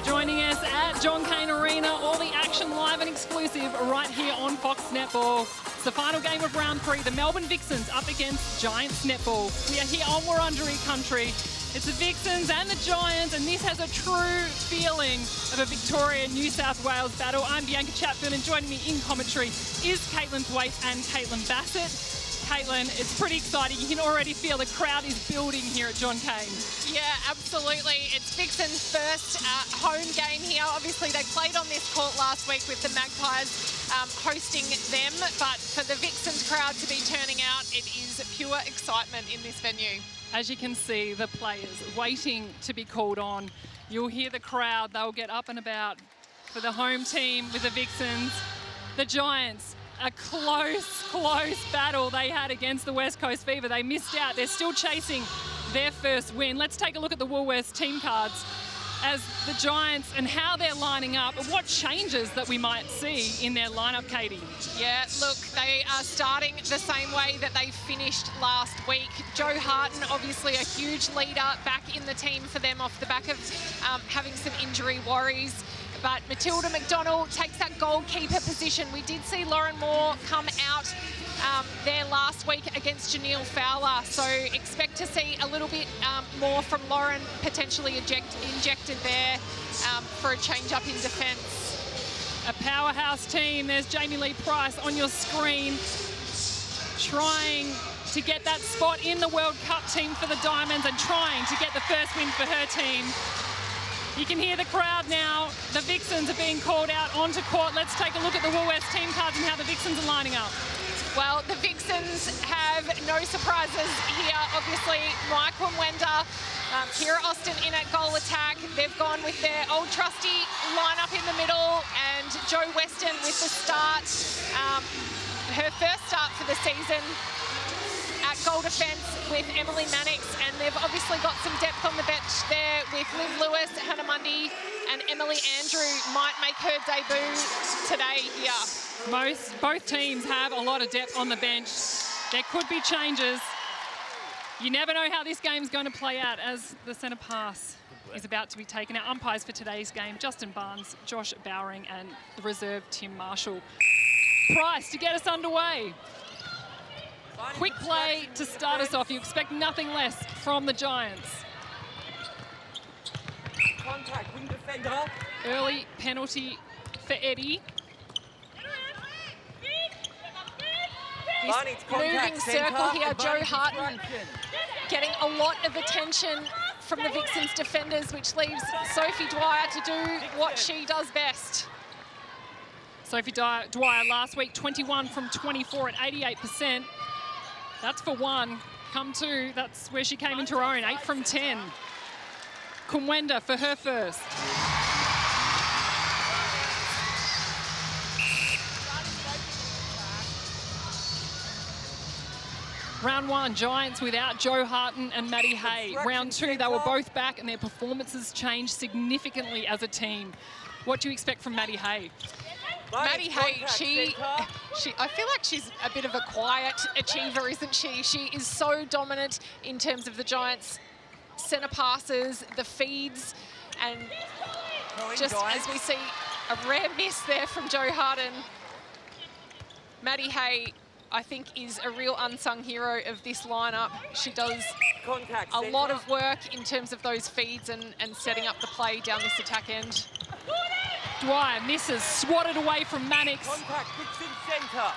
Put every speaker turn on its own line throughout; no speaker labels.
Joining us at John Cain Arena, all the action live and exclusive right here on Fox Netball. It's the final game of round 3, the Melbourne Vixens up against Giants Netball. We are here on Wurundjeri country. It's the Vixens and the Giants, and this has a true feeling of a Victoria-New South Wales battle. I'm Bianca Chatfield, and joining me in commentary is Caitlin Thwaite and Caitlin Bassett. Caitlin, it's pretty exciting. You can already feel the crowd is building here at John Cain.
Yeah, absolutely. It's Vixens' first home game here. Obviously, they played on this court last week with the Magpies hosting them, but for the Vixens crowd to be turning out, it is pure excitement in this venue.
As you can see, the players waiting to be called on. You'll hear the crowd. They'll get up and about for the home team with the Vixens. The Giants, a close battle they had against the West Coast Fever. They missed out. They're still chasing their first win. Let's take a look at the Woolworths team cards as the Giants and how they're lining up and what changes that we might see in their lineup, Katie.
Yeah, look, they are starting the same way that they finished last week. Joe Harton, obviously a huge leader back in the team for them off the back of having some injury worries. But Matilda McDonald takes that goalkeeper position. We did see Lauren Moore come out there last week against Janelle Fowler. So expect to see a little bit more from Lauren, potentially injected there for a change-up in defence.
A powerhouse team. There's Jamie Lee Price on your screen, trying to get that spot in the World Cup team for the Diamonds and trying to get the first win for her team. You can hear the crowd now. The Vixens are being called out onto court. Let's take a look at the Woolworths team cards and how the Vixens are lining up.
Well, the Vixens have no surprises here. Obviously, Mike Wenda, Kira Austin in at goal attack. They've gone with their old trusty lineup in the middle, and Jo Weston with the start, her first start for the season at goal defence with Emily Mannix, and they've obviously got some depth on the bench there with Liv Lewis, Hannah Mundy, and Emily Andrew might make her debut today here.
Both teams have a lot of depth on the bench. There could be changes. You never know how this game's going to play out as the centre pass is about to be taken out. Umpires for today's game, Justin Barnes, Josh Bowering, and the reserve Tim Marshall. Price to get us underway. Quick play to start us off. You expect nothing less from the Giants.
Contact, wing defender.
Early penalty for Eddie.
This moving circle here, Joe Harton getting a lot of attention from the Vixens defenders, which leaves Sophie Dwyer to do what she does best.
Sophie Dwyer last week, 21 from 24 at 88%. That's for one. Come two, that's where she came into her own, 8 from 10. Kumwenda for her first. Round 1, Giants without Joe Harton and Maddie Hay. Round 2, they were both back and their performances changed significantly as a team. What do you expect from Maddie Hay?
Maddie Hay, I feel like she's a bit of a quiet achiever, isn't she? She is so dominant in terms of the Giants' centre passes, the feeds, and just as we see a rare miss there from Joe Harton. Maddie Hay, I think, is a real unsung hero of this lineup. She does a lot of work in terms of those feeds and setting up the play down this attack end.
Dwyer misses, swatted away from Mannix.
Contact, Vixen centre.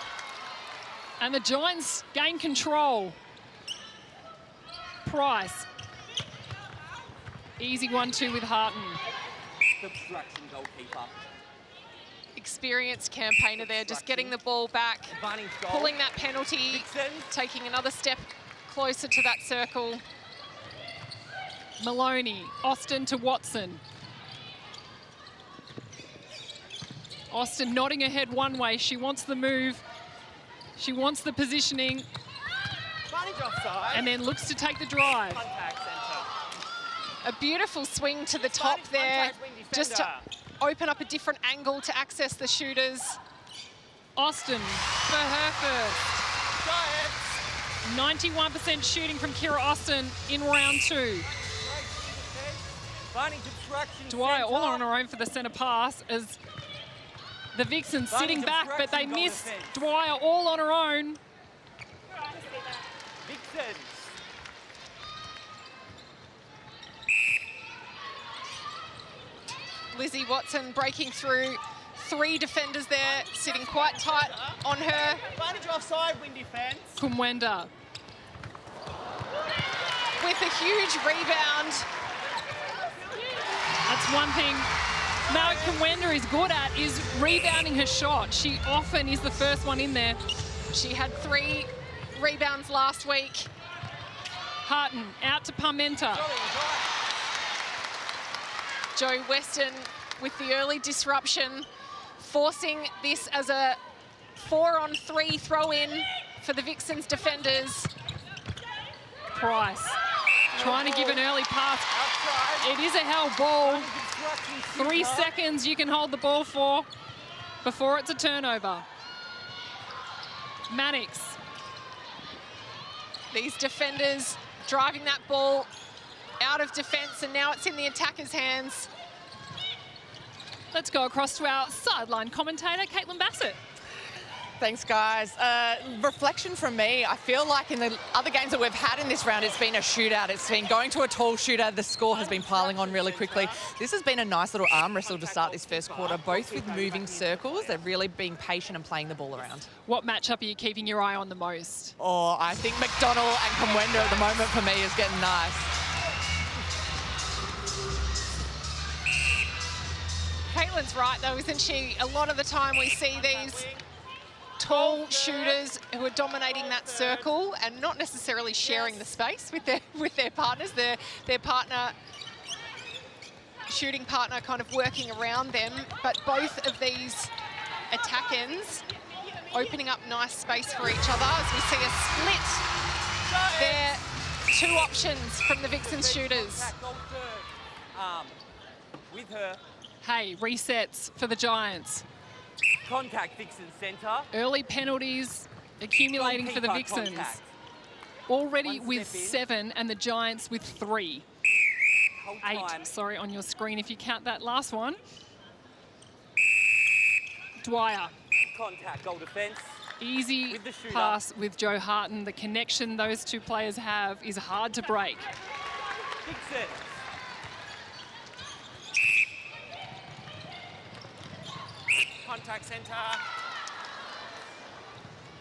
And the Giants gain control. Price. Easy 1-2 with Harton.
Obstruction goalkeeper.
Experienced campaigner there, just getting the ball back, pulling that penalty, taking another step closer to that circle.
Maloney, Austin to Watson. Austin nodding her head one way. She wants the move. She wants the positioning. And then looks to take the drive.
A beautiful swing to the top there, just to open up a different angle to access the shooters.
Austin for her first. 91% shooting from Kira Austin in round 2.
Finding obstruction.
Dwyer all
centre.
on her own for the centre pass as the Vixens sitting back, but they miss Dwyer all on her own.
Vixens.
Lizzie Watson breaking through 3 defenders there, sitting quite tight on her.
Advantage offside, win defence.
Kumwenda.
With a huge rebound.
That's one thing Mallory Kumwenda is good at, is rebounding her shot. She often is the first one in there.
She had 3 rebounds last week.
Harton out to Parmenter.
Joe Weston with the early disruption, forcing this as a 4-on-3 throw-in for the Vixens defenders.
Price trying to give an early pass. It is a held ball. 3 seconds you can hold the ball for before it's a turnover. Mannix.
These defenders driving that ball out of defence, and now it's in the attacker's hands.
Let's go across to our sideline commentator, Caitlin Bassett.
Thanks, guys. Reflection from me, I feel like in the other games that we've had in this round, it's been a shootout. It's been going to a tall shooter. The score has been piling on really quickly. This has been a nice little arm wrestle to start this first quarter, both with moving circles. They're really being patient and playing the ball around.
What matchup are you keeping your eye on the most?
Oh, I think McDonald and Kumwenda at the moment for me is getting nice.
Caitlin's right, though, isn't she? A lot of the time we see these tall shooters who are dominating that circle and not necessarily sharing the space with their partners. Their partner, shooting partner, kind of working around them. But both of these attack ends opening up nice space for each other as we see a split there. 2 options from the Vixens shooters.
With her.
Hey, resets for the Giants.
Contact Vixens centre.
Early penalties accumulating for the
Goalkeeper
Vixens.
contact.
Already
One
with
step in.
7 and the Giants with 3.
Hold
8,
time.
sorry, on your screen if you count that last one. Dwyer.
Contact, goal defence.
Easy
With the shooter.
pass with Joe Harton. The connection those 2 players have is hard to break.
Vixens.
Contact centre.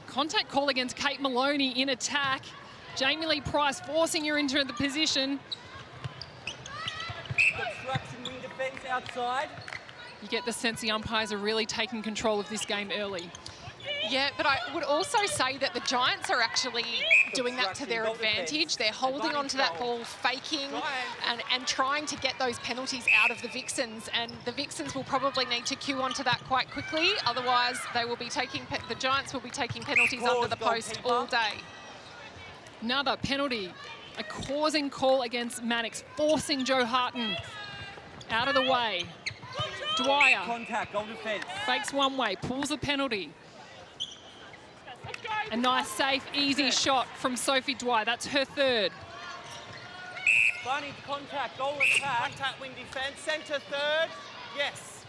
Contact call against Kate Maloney in attack. Jamie Lee Price forcing her into the position.
Obstruction, wing defence outside.
You get the sense the umpires are really taking control of this game early.
Yeah, but I would also say that the Giants are actually doing that to their advantage. They're holding on to that ball, faking and trying to get those penalties out of the Vixens. And the Vixens will probably need to cue onto that quite quickly. Otherwise, they will be taking the Giants will be taking penalties under the post all day.
Another penalty, a causing call against Mannix, forcing Joe Harton out of the way. Dwyer
Contact, goal defence.
fakes one way, pulls a penalty. A nice, safe, easy shot from Sophie Dwyer. That's her 3rd.
Finding contact, goal attack.
Contact, win defence. Centre, 3rd. Yes.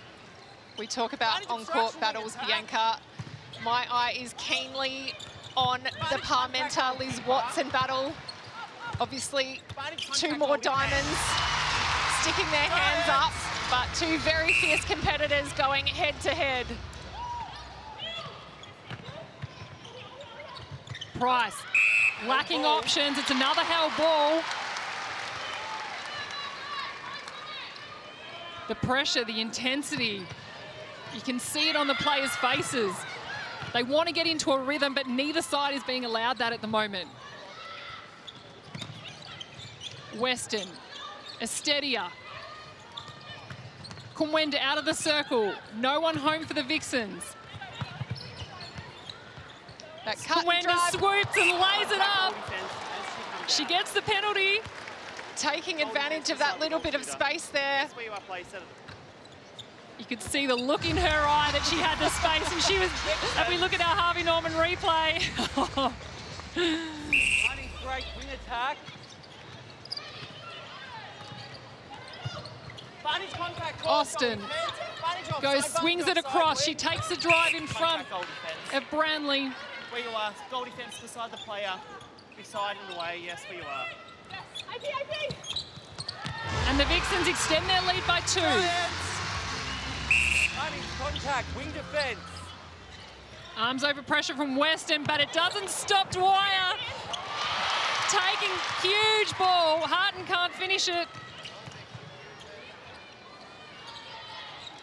We talk about on-court battles, Bianca. My eye is keenly on the Parmenter-Liz Watson battle. Obviously, 2 more diamonds sticking their hands up, but 2 very fierce competitors going head-to-head.
Price lacking options. It's another held ball. The pressure, the intensity, you can see it on the players' faces. They want to get into a rhythm, but neither side is being allowed that at the moment. Weston, Estedia. Kumwenda out of the circle. No one home for the Vixens.
That cut and
Kumwenda
drive,
swoops and lays it up. She gets the penalty.
taking advantage of that little bit of space there.
That's where you are placed.
You could see the look in her eye that she had the space, and she was, if we look at our Harvey Norman replay.
Running break, wing attack.
Advantage contact call.
Austin goes, swings it across. She takes the drive in front
Goal defence.
of Branley.
Where you are. Goal defence beside the player. Beside and away. Yes, where you are.
And the Vixens extend their lead by 2.
Advantage contact, wing defence.
Arms over pressure from Weston, but it doesn't stop Dwyer. Taking huge ball. Harton can't finish it.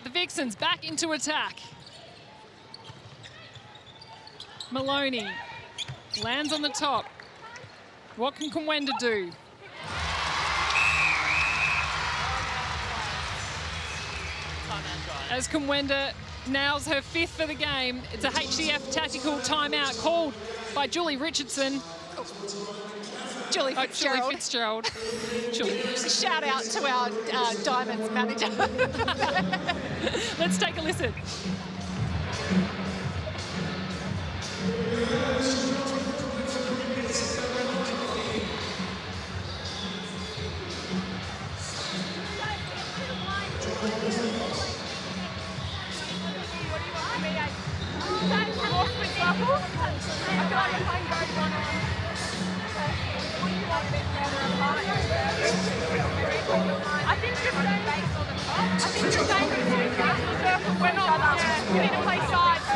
The Vixens back into attack. Maloney lands on the top. What can Kumwenda do? As Kumwenda nails her 5th for the game, it's a HCF tactical timeout called by Julie Richardson.
Julie
Fitzgerald. Julie.
Shout out to our Diamonds manager.
Let's take a listen.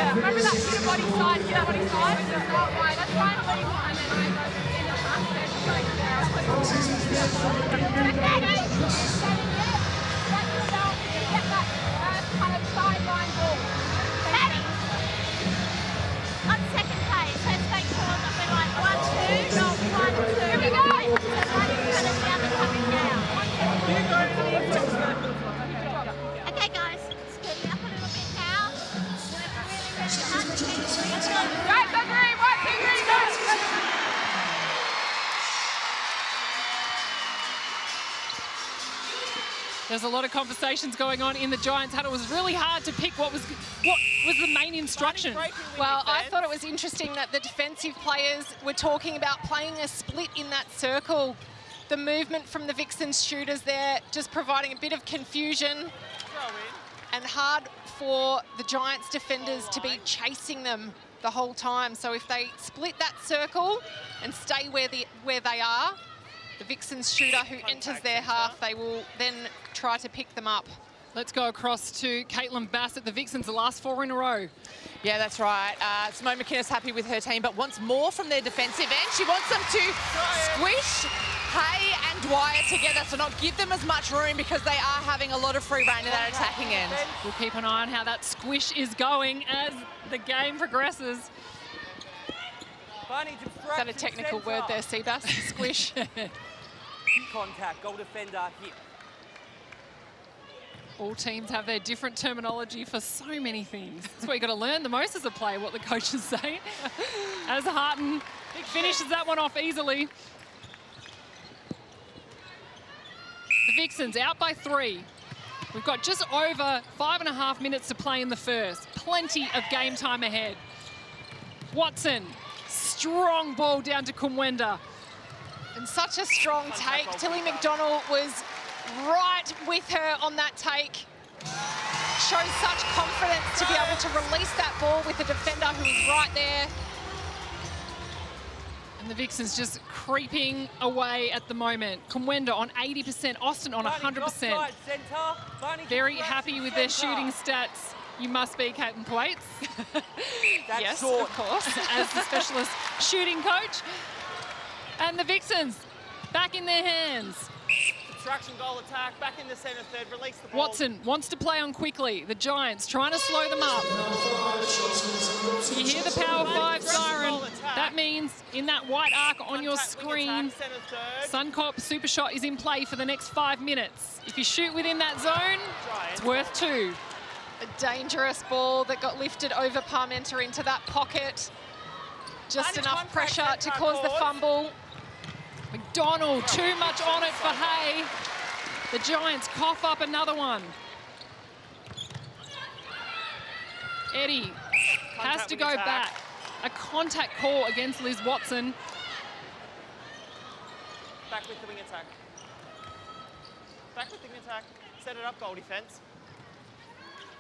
Remember that hit body side, hit body side? That's fine. Get that kind of sideline ball. Maddie, on second pace, let's make sure that we're like 1, 2, no, 1, 2. Here we go. So Maddie's kind of down and coming down. Okay, guys, scoot it up a little bit now. Right, go green, right, two green, go!
There's a lot of conversations going on in the Giants huddle. It was really hard to pick what was the main instruction.
Well, I thought it was interesting that the defensive players were talking about playing a split in that circle. The movement from the Vixens shooters there just providing a bit of confusion and hard for the Giants defenders to be chasing them the whole time. So if they split that circle and stay where they are, the Vixens shooter who enters their half, they will then try to pick them up.
Let's go across to Caitlin Bassett, the Vixens, the last 4 in a row.
Yeah, that's right. Simone McInnes happy with her team, but wants more from their defensive end. She wants them to squish Hay and Dwyer together, so not give them as much room because they are having a lot of free reign in that attacking end.
We'll keep an eye on how that squish is going as the game progresses.
Is that a technical word there, Seabass? Squish.
Contact, goal defender, hit.
All teams have their different terminology for so many things. That's what you got to learn the most as a player, what the coaches say. As Harton finishes that one off easily. The Vixens out by 3. We've got just over 5.5 minutes to play in the first. Plenty of game time ahead. Watson, strong ball down to Kumwenda.
And such a strong take. Tilly McDonald was right with her on that take. Shows such confidence to be able to release that ball with the defender who is right there.
And the Vixens just creeping away at the moment. Kumwenda on 80%, Austin on 100%. Very happy with their shooting stats. You must be, Caitlin Thwaites. Yes, of course, as the specialist shooting coach. And the Vixens back in their hands.
Obstruction goal attack, back in the centre third, release the ball.
Watson wants to play on quickly. The Giants trying to slow them up. You hear the Power 5 siren. That means in that white arc on your screen, Suncorp Super Shot is in play for the next 5 minutes. If you shoot within that zone, it's worth 2.
A dangerous ball that got lifted over Parmenter into that pocket. Just enough pressure to cause the fumble.
McDonald, too much on it for Hay. The Giants cough up another one. Eddie has to go back. A contact call against Liz Watson.
Back with the wing attack. back with the attack. Set it up, goal defence.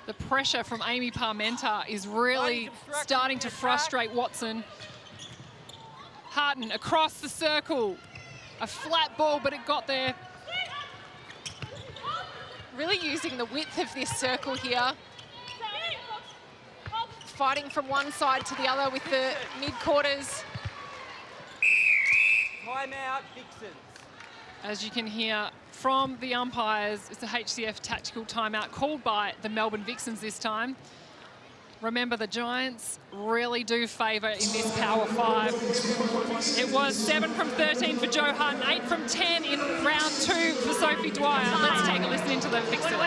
The pressure from Amy Parmenter is really starting to frustrate Watson. Harton across the circle. A flat ball, but it got there.
Really using the width of this circle here. Fighting from one side to the other with the mid-quarters.
Timeout, Vixens.
As you can hear from the umpires, it's a HCF tactical timeout called by the Melbourne Vixens this time. Remember, the Giants really do favour in this Power 5. It was 7 from 13 for Joe Hutton, 8 from 10 in round 2 for Sophie Dwyer. Let's take a listen into the Vixens.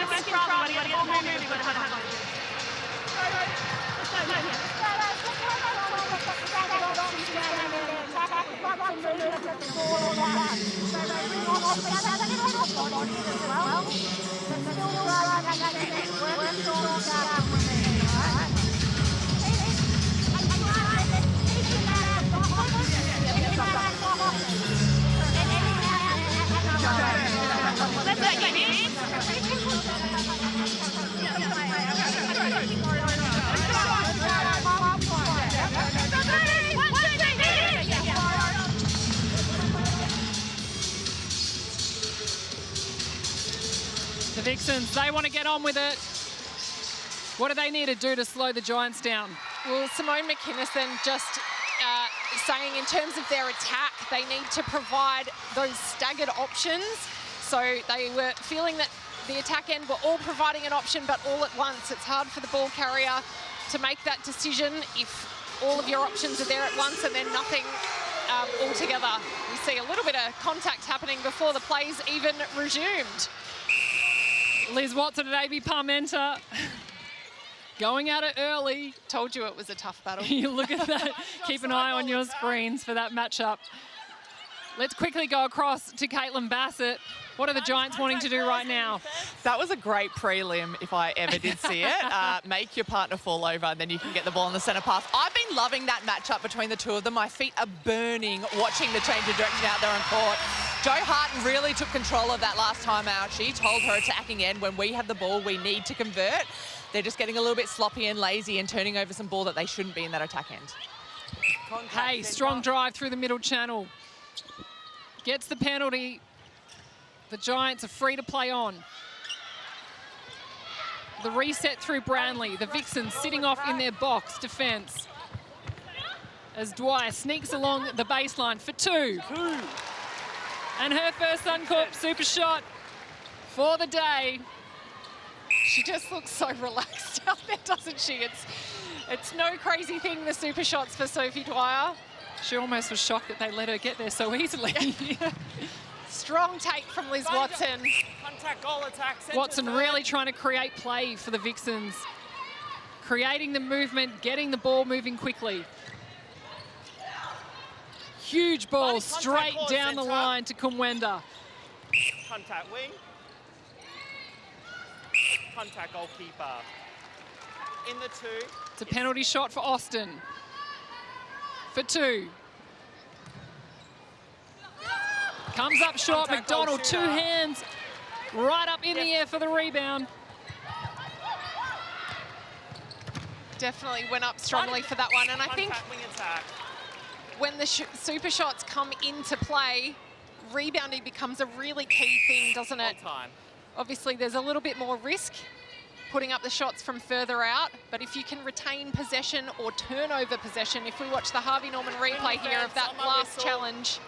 The Vixens, they want to get on with it. What do they need to do to slow the Giants down?
Well, Simone McKinnison just saying in terms of their attack, they need to provide those staggered options. So they were feeling that the attack end were all providing an option, but all at once. It's hard for the ball carrier to make that decision if all of your options are there at once and then nothing altogether. We see a little bit of contact happening before the play's even resumed.
Liz Watson and Amy Parmenter going at it early.
Told you it was a tough battle.
You look at that. Keep an eye on your screens for that matchup. Let's quickly go across to Caitlin Bassett. What are the Giants wanting to do right now?
That was a great prelim, if I ever did see it. Make your partner fall over, and then you can get the ball in the centre pass. I've been loving that matchup between the two of them. My feet are burning watching the change of direction out there on court. Jo Harton really took control of that last time out. She told her attacking end, when we have the ball, we need to convert. They're just getting a little bit sloppy and lazy and turning over some ball that they shouldn't be in that attack end.
Hey, strong drive through the middle channel. Gets the penalty. The Giants are free to play on. The reset through Brownlee. The Vixens sitting off in their box defence. As Dwyer sneaks along the baseline for 2. And her first Suncorp super shot for the day.
She just looks so relaxed out there, doesn't she? It's no crazy thing, the super shots for Sophie Dwyer.
She almost was shocked that they let her get there so easily.
Strong take from Liz Watson.
Contact, goal attack.
Watson really trying to create play for the Vixens. Creating the movement, getting the ball moving quickly. Huge ball straight down the line to Kumwenda.
Contact wing. Contact goalkeeper. In the 2.
It's a penalty shot for Austin. For 2. Comes up short,
Contact
McDonald, 2
goal shooter.
hands, right up in the air for the rebound.
Definitely went up strongly for that one. And I think
Contact wing attack.
when the super shots come into play, rebounding becomes a really key thing, doesn't it?
All time.
Obviously, there's a little bit more risk putting up the shots from further out, but if you can retain possession or turnover possession, if we watch the Harvey Norman replay here of that last challenge.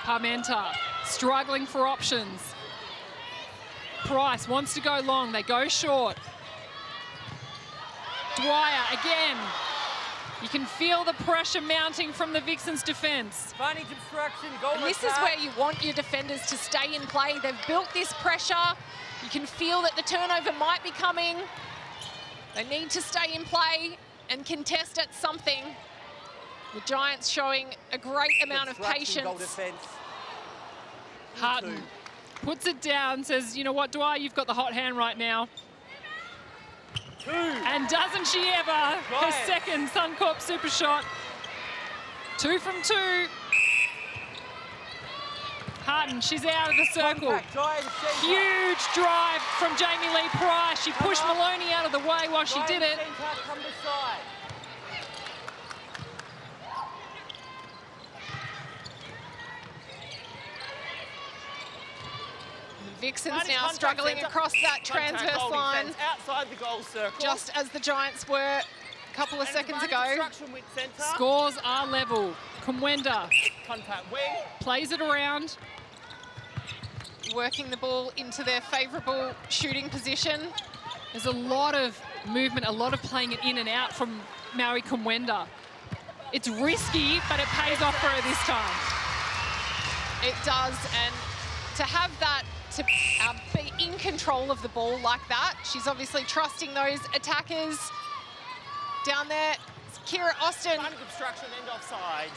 Parmenter struggling for options. Price wants to go long, they go short. Dwyer again. You can feel the pressure mounting from the Vixens defence.
Advantage obstruction, goal
And this is
attack.
where you want your defenders to stay in play. They've built this pressure. You can feel that the turnover might be coming. They need to stay in play and contest at something. The Giants showing a great amount of
Obstruction, goal
patience.
defence.
Harton puts it down, says, you know what, Dwyer, you've got the hot hand right now.
2.
And doesn't she ever? Her
Giants.
second Suncorp super shot. 2 from 2. Harden, she's out of the circle.
Contact, Giant centre.
Huge drive from Jamie Lee Price. She pushed Maloney out of the way while she did it.
Giant centre, come beside.
Vixens now struggling across that transverse line,
outside the goal circle.
just as the Giants were a couple of seconds ago.
With centre.
Scores are level. Kumwenda
Contact wing.
plays it around.
Working the ball into their favourable shooting position.
There's a lot of movement, a lot of playing it in and out from Maui Kumwenda. It's risky, but it pays off for her this time.
It does, and to have that, to be in control of the ball like that, she's obviously trusting those attackers down there. Kira Austin
Under obstruction and offside.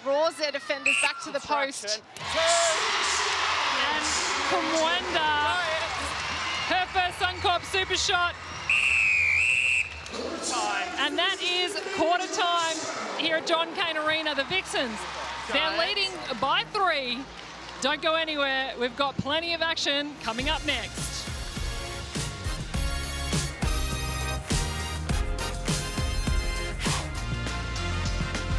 draws their defenders back to the post.
And Kumwenda, her first Suncorp super shot. And that is quarter time here at John Cain Arena. The Vixens, they're leading by 3. Don't go anywhere. We've got plenty of action coming up next.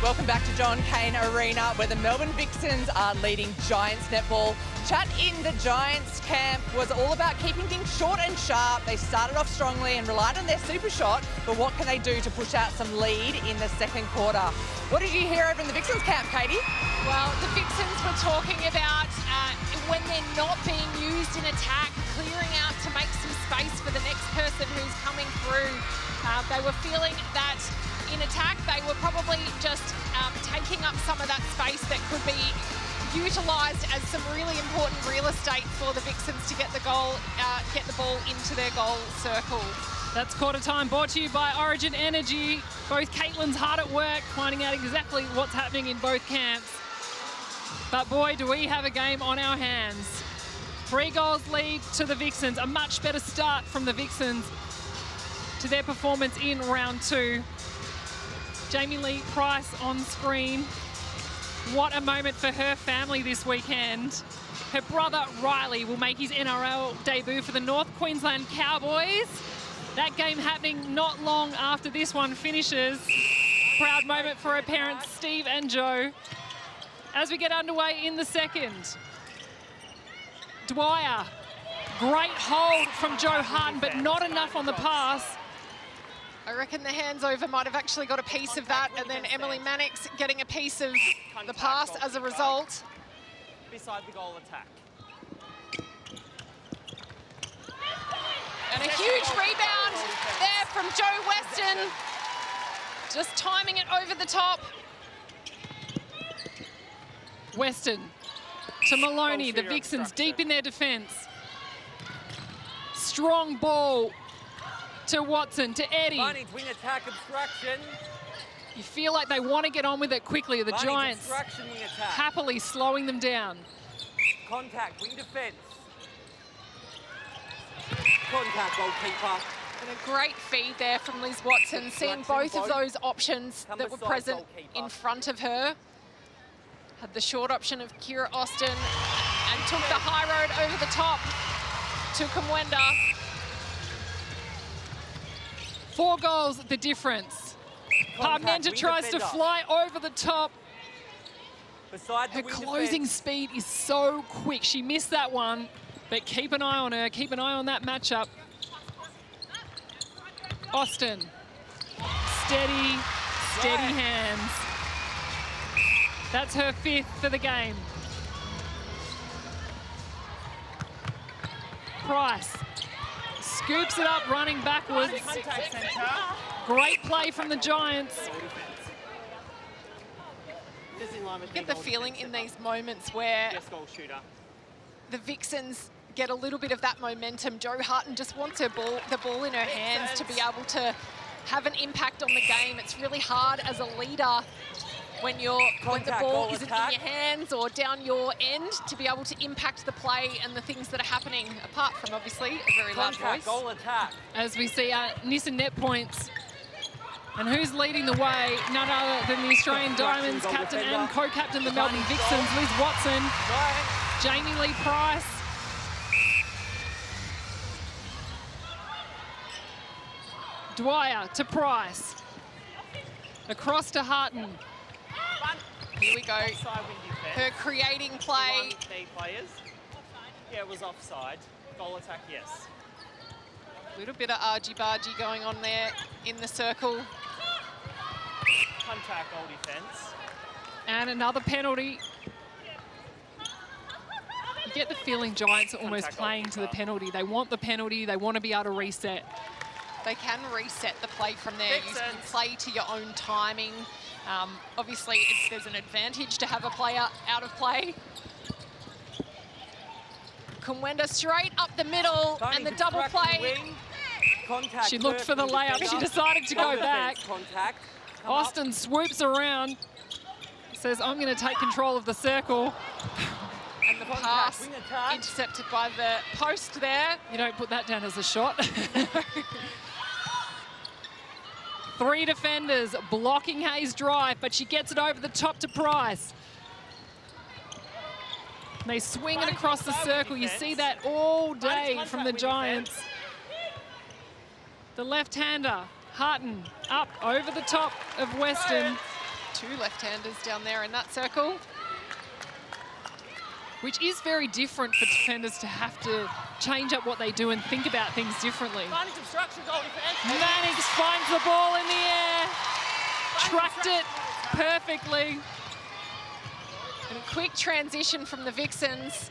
Welcome back to John Cain Arena, where the Melbourne Vixens are leading Giants netball. Chat in the Giants camp was all about keeping things short and sharp. They started off strongly and relied on their super shot, but what can they do to push out some lead in the second quarter? What did you hear over in the Vixens camp, Katie?
Well, the Vixens were talking about when they're not being used in attack, clearing out to make some space for the next person who's coming through. They were feeling that in attack, they were probably just taking up some of that space that could be utilised as some really important real estate for the Vixens to get the goal, get the ball into their goal circle.
That's quarter time, brought to you by Origin Energy. Both Caitlin's hard at work, finding out exactly what's happening in both camps. But boy, do we have a game on our hands. 3 goals lead to the Vixens, a much better start from the Vixens to their performance in round 2. Jamie Lee Price on screen. What a moment for her family this weekend. Her brother Riley will make his NRL debut for the North Queensland Cowboys. That game happening not long after this one finishes. Proud moment for her parents, Steve and Joe. As we get underway in the second, Dwyer, great hold from Joe Harden, but not enough on the pass.
I reckon the hands over might have actually got a piece of that, and then Emily Mannix getting a piece of the pass as a result.
Beside the goal attack.
And a huge rebound there from Joe Weston. Just timing it over the top.
Weston to Maloney, the Vixens deep in their defence. Strong ball to Watson, to Eddie.
Bunny's wing attack obstruction.
You feel like they want to get on with it quickly. The
Bunny's
Giants
obstruction wing attack.
happily slowing them down.
Contact, wing defence. Contact, goalkeeper.
And a great feed there from Liz Watson, seeing both of those options that were present in front of her. Had the short option of Kira Austin and took the high road over the top to Kumwenda.
4 goals, the difference.
Contact,
Parmenta
wing
tries to
defender.
fly over the top.
Beside the
Her
wing
closing
defence.
speed is so quick. She missed that one, but keep an eye on her. Keep an eye on that matchup. Austin, steady hands. That's her 5th for the game. Price scoops it up, running backwards.
Contact centre.
Great play from the Giants.
Just in line with
Get the feeling in these moments where
Yes, goal shooter.
the Vixens get a little bit of that momentum. Joe Harton just wants the ball in her hands to be able to have an impact on the game. It's really hard as a leader when the
Contact,
ball
goal
isn't
attack.
in your hands or down your end to be able to impact the play and the things that are happening, apart from obviously a very loud
Contact,
voice.
goal attack.
As we see Nissan net points And who's leading the way? None other than the Australian Diamonds captain and co-captain the Melbourne Vixens, Liz Watson, Jamie Lee Price. Dwyer to Price. Across to Harton.
Here we go.
Offside win defense.
Her creating play.
The players. Yeah, it was offside. Goal attack, yes.
A little bit of argy-bargy going on there in the circle.
Contact, goal defense.
And another penalty. You get the feeling Giants are almost
Contact
playing to the
goalkeeper.
penalty. They want the penalty. They want to be able to reset.
They can reset the play from there. You can
Vixens.
play to your own timing. Obviously, there's an advantage to have a player out of play. Kumwenda straight up the middle, and the double play.
Contact.
She looked for the layup. She decided to go back.
Contact. Come
Austin swoops around. Says, I'm going to take control of the circle.
And the
Contact,
pass
wing attack.
intercepted by the post there.
You don't put that down as a shot. 3 defenders blocking Hayes' drive, but she gets it over the top to Price. And they swing it across the circle. You see that all day from the Giants. The left-hander, Harton, up over the top of Weston,
2 left-handers down there in that circle.
which is very different for defenders to have to change up what they do and think about things differently.
Advantage obstruction, goal defense.
Mannix finds the ball in the air, tracked it perfectly.
And a quick transition from the Vixens.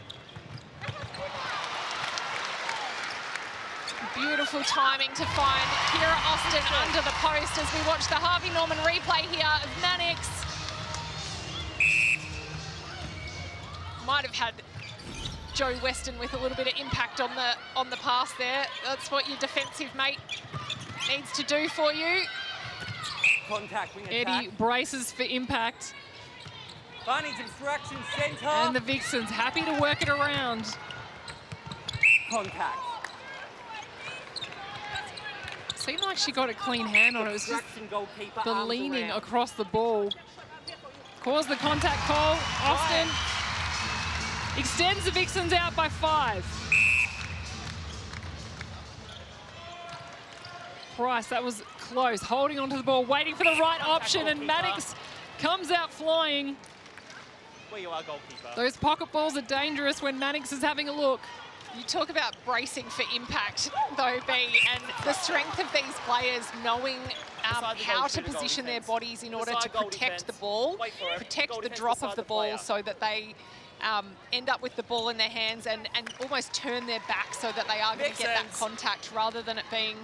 Beautiful timing to find Kira Austin under the post as we watch the Harvey Norman replay here of Mannix. Might have had Joe Weston with a little bit of impact on the pass there. That's what your defensive mate needs to do for you.
Contact, wing
Eddie
attack.
braces for impact.
Advantage obstruction, centre.
And the Vixens happy to work it around.
Contact.
Seemed like she got a clean hand on it. It was just
Obstruction, goalkeeper,
the
arms
leaning
around.
across the ball. Caused the contact call. Austin extends the Vixens out by 5. Price, that was close. Holding onto the ball, waiting for the right option, and Mannix comes out flying.
Where you are, goalkeeper.
Those pocket balls are dangerous when Mannix is having a look.
You talk about bracing for impact, though, B, and the strength of these players knowing
Beside the
how
goal,
to
shoot a goal
position their
defense.
bodies in order to
Beside goal
protect the
defense.
ball,
Wait for it.
protect
Goal
the
defense
drop
beside
of the
the
ball
player.
so that they end up with the ball in their hands and almost turn their back so that they are going to get that
Vixens.
contact rather than it being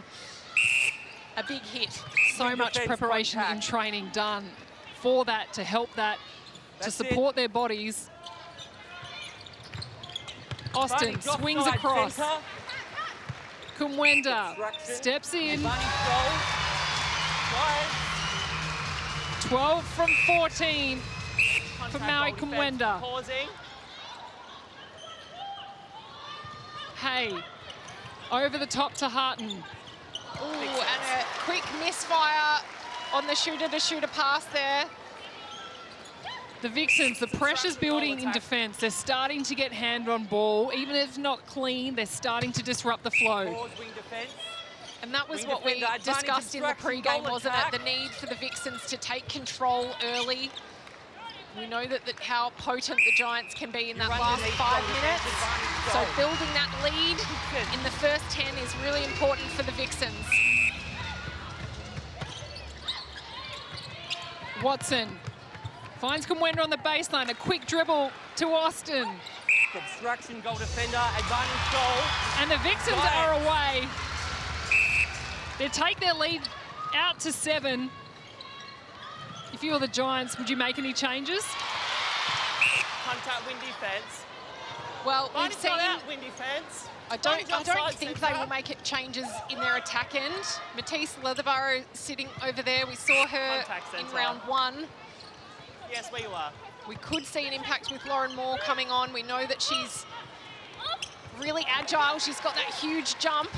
a big hit.
So much
defense
preparation and
contact.
training done for that, to help that, to
That's
support their bodies. Austin
Advantage
swings
offside,
across.
centre.
Kumwenda
Obstruction.
steps in.
Advantage goal. Giants.
12 from 14 for
Contact,
Maui
goal defense.
Kumwenda.
Pausing.
Hey, over the top to Harton.
Ooh, and a quick misfire on the shooter-to-shooter pass there.
The Vixens, the pressure's building in defence. They're starting to get hand on ball. Even if not clean, they're starting to disrupt the flow.
Pause, wing defence.
And that was
Wing
what we
defender, advantage
discussed in the
obstruction,
pre-game,
goal
wasn't
attack.
it? The need for the Vixens to take control early. We know that how potent the Giants can be in that
Run
last
underneath,
5
goal
minutes.
defence,
So
advantage goal.
building that lead in the first 10 is really important for the Vixens.
Watson finds Kumwenda on the baseline. A quick dribble to Austin.
Obstruction, goal defender, advantage goal.
And the Vixens
Giants.
are away. They take their lead out to 7. If you were the Giants, would you make any changes?
Contact, win defense.
Well, we've
Advantage
seen...
not out, win defense.
I don't
Advantage offside,
think
centre.
they will make it changes in their attack end. Matisse Leatherburrow sitting over there. We saw her
Contact
in
centre.
round 1.
Yes, where you are.
We could see an impact with Lauren Moore coming on. We know that she's really agile. She's got that huge jump.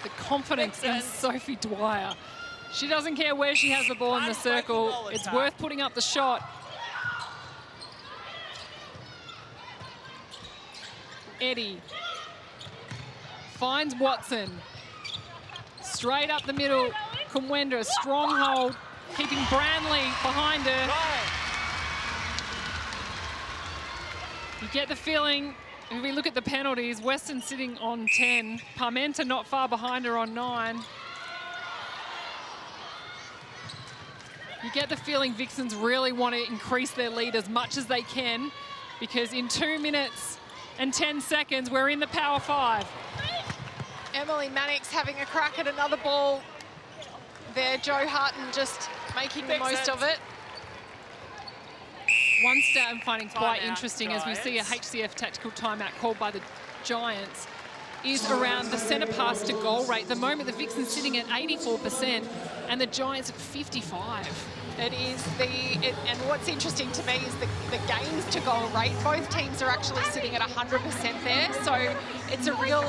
The confidence in
Vixens.
Sophie Dwyer. She doesn't care where she has the ball in the circle. It's worth putting up the shot. Eddie finds Watson. Straight up the middle. Kumwenda, strong hold, keeping Branley behind her. You get the feeling, if we look at the penalties, Western sitting on 10. Parmenta not far behind her on 9. You get the feeling Vixens really want to increase their lead as much as they can, because in 2 minutes and 10 seconds, we're in the Power 5.
Emily Mannix having a crack at another ball there. Jo Harton just making the most of it.
One stat I'm finding quite interesting as we see a HCF tactical timeout called by the Giants is around the centre pass to goal rate. At the moment, the Vixens sitting at 84% and the Giants at 55%.
It is and what's interesting to me is the games to goal rate. Both teams are actually sitting at 100% there, so it's a real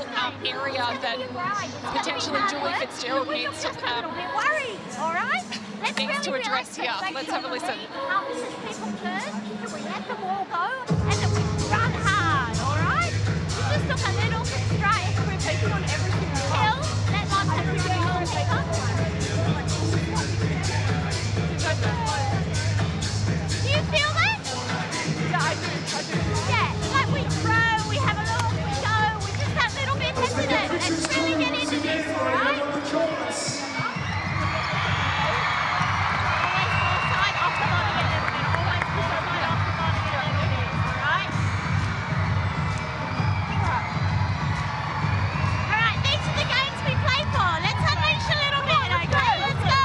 area that potentially Julie Fitzgerald needs to address here. Let's have a listen.
This is people first, we let the ball go, and then we run hard, all right? We just look a little bit straight. We're focusing on everything. Hill, that line's a pretty good paper. Do you feel that?
Yeah, I do.
Yeah, like we throw, we have a look, we go, we're just that little bit hesitant. Let's really get into this, all right? Always full side, off the body a little bit. Always full side, off the body a little bit, all right? All right, these are the games we play for. Let's unleash a little bit, okay? Let's go.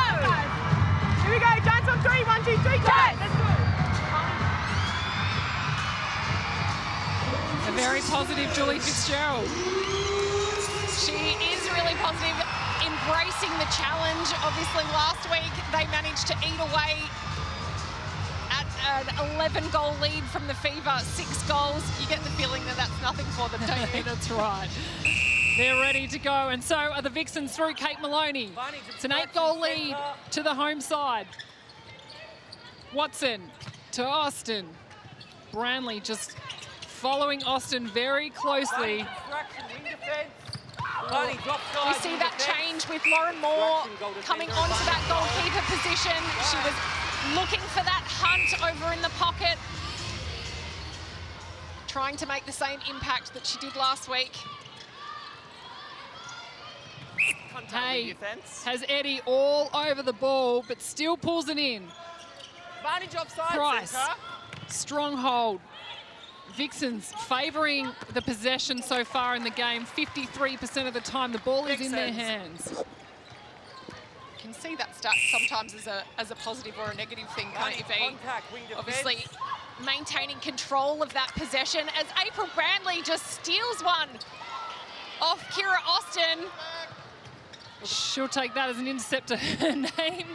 Here we go, Giants on 3, 1, 2, 3, go! Let's go!
A very positive Julie Fitzgerald.
She is really positive, embracing the challenge. Obviously, last week they managed to eat away at an 11-goal lead from the Fever, 6 goals. You get the feeling that that's nothing for them, don't you?
That's right. They're ready to go, and so are the Vixens through Kate Maloney. It's an 8-goal lead to the home side. Watson to Austin. Branley just following Austin very closely.
We see that change with Lauren Moore coming onto that goalkeeper position. She was looking for that hunt over in the pocket, trying to make the same impact that she did last week.
Hay has Eddie all over the ball, but still pulls it in.
Advantage offside.
Price, strong hold. Vixens favouring the possession so far in the game. 53% of the time the ball is in their hands.
You can see that stat sometimes as a positive or a negative thing, can't you, V? Obviously, maintaining control of that possession as April Branley just steals one off Kira Austin.
She'll take that as an intercept to her name.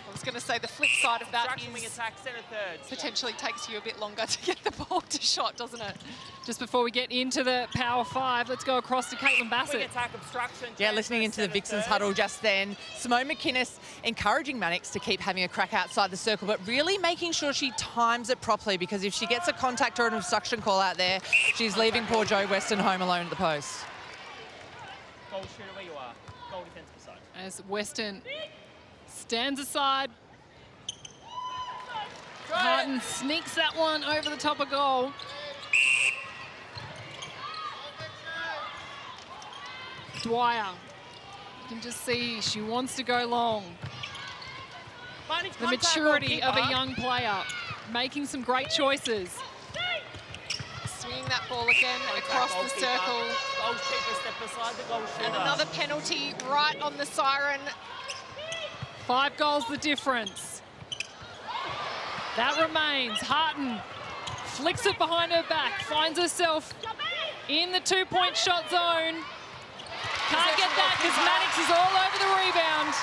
I was going to say the flip side of that is
attack, centre thirds.
potentially takes you a bit longer to get the ball to shot, doesn't it?
Just before we get into the Power 5, let's go across to Caitlin Bassett.
Attack obstruction.
Yeah, listening into the Vixens huddle just then. Simone McInnes encouraging Mannix to keep having a crack outside the circle, but really making sure she times it properly, because if she gets a contact or an obstruction call out there, she's leaving poor Jo Weston home alone at the post.
Goal shooter where you are. Goal defence beside.
As Weston stands aside. Martin sneaks that one over the top of goal. Dwyer, you can just see she wants to go long. The maturity of a young player, making some great choices.
Swinging that ball again across the circle.
Goalkeeper step beside the goal shooter.
And another penalty right on the siren.
5 goals the difference. That remains. Harton flicks it behind her back, finds herself in the 2-point shot zone. Can't get that because Mannix is all over the rebound.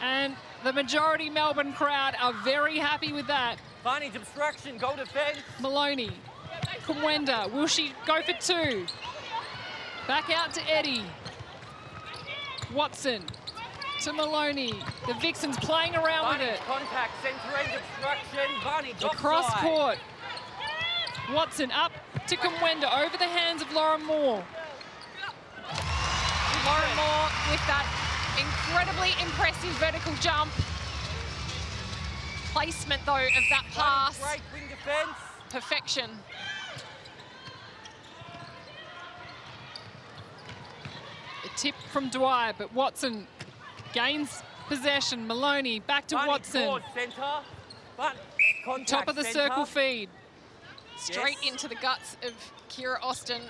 And the majority Melbourne crowd are very happy with that.
Advantage obstruction, goal defence.
Maloney, Kumwenda, will she go for 2? Back out to Eddie. Watson to Maloney. The Vixens playing around with it.
Contact, centre end obstruction. Barney
Across
offside.
court. Watson up to Kumwenda over the hands of Lauren Moore.
Lauren Moore with that incredibly impressive vertical jump. Placement, though, of that pass.
Great wing defence.
Perfection.
A tip from Dwyer, but Watson gains possession. Maloney back to
Barney
Watson.
towards centre. But contact
Top of the
centre.
circle feed.
Straight into the guts of Kira Austin.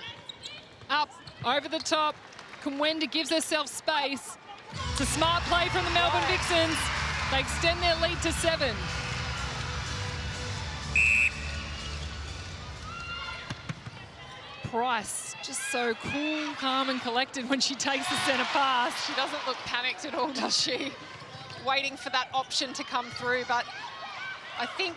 Up, over the top. Kumwenda gives herself space. It's a smart play from the Melbourne Vixens. They extend their lead to 7. Price, just so cool, calm and collected when she takes the centre pass.
She doesn't look panicked at all, does she? Waiting for that option to come through, but I think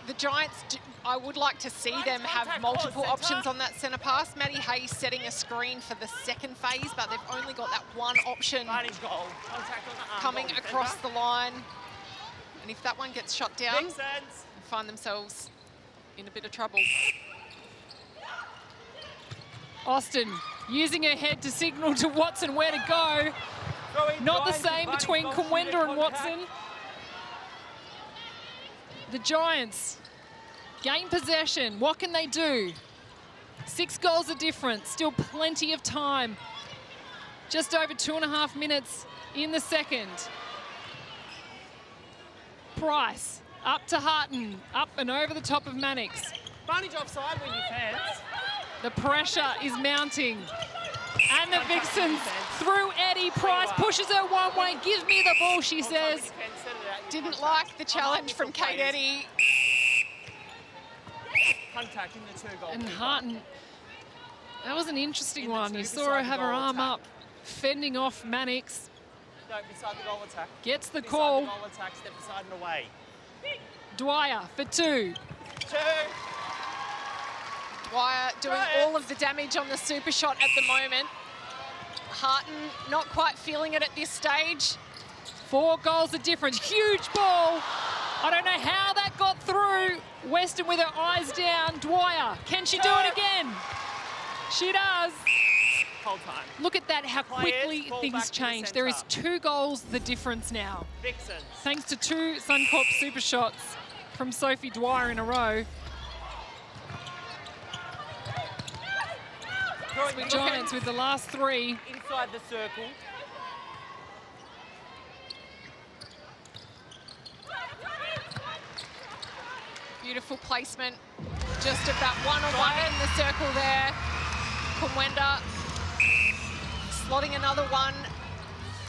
the Giants, I would like to see them have multiple options on that centre pass. Maddie Hayes setting a screen for the second phase, but they've only got that one option
Barney's goal. Contact on the arm.
coming
Goal
across
centre.
the line. And if that one gets shot down,
Vixens.
they find themselves in a bit of trouble.
Austin using her head to signal to Watson where to go.
Throwing
Not the
Giants,
same
Barney's
between
goal,
Kumwenda
shooter
and
contact.
Watson. The Giants gain possession. What can they do? 6 goals of difference. Still plenty of time. Just over 2.5 minutes in the second. Price up to Harton. Up and over the top of Mannix.
Advantage offside when defence.
The pressure is mounting. And the Vixens through Eddie. Price pushes her one way. Give me the ball, she says.
Didn't like the challenge from Kate Eddy.
Contact in the 2-goal.
And Harton, that was an interesting
In the
one.
two
You saw
beside
her
the
have her
goal
arm
attack.
up, fending off Mannix.
No, beside the goal attack.
Gets the
Beside
call.
the goal attack, step aside and away.
Dwyer for 2.
2.
Dwyer doing all of the damage on the super shot at the moment. Harton not quite feeling it at this stage.
4 goals of difference. Huge ball. I don't know how that got through. Weston with her eyes down. Dwyer, can she do it again? She does.
Whole time.
Look at that, how
Players
quickly
fall
things
back to the
change. There is
centre.
2 goals the difference now.
Vixens.
Thanks to 2 Suncorp super shots from Sophie Dwyer in a row.
Throwing
Giants with the last 3.
inside the circle.
Beautiful placement. Just of that one-on-one in the circle there. Kumwenda slotting another one.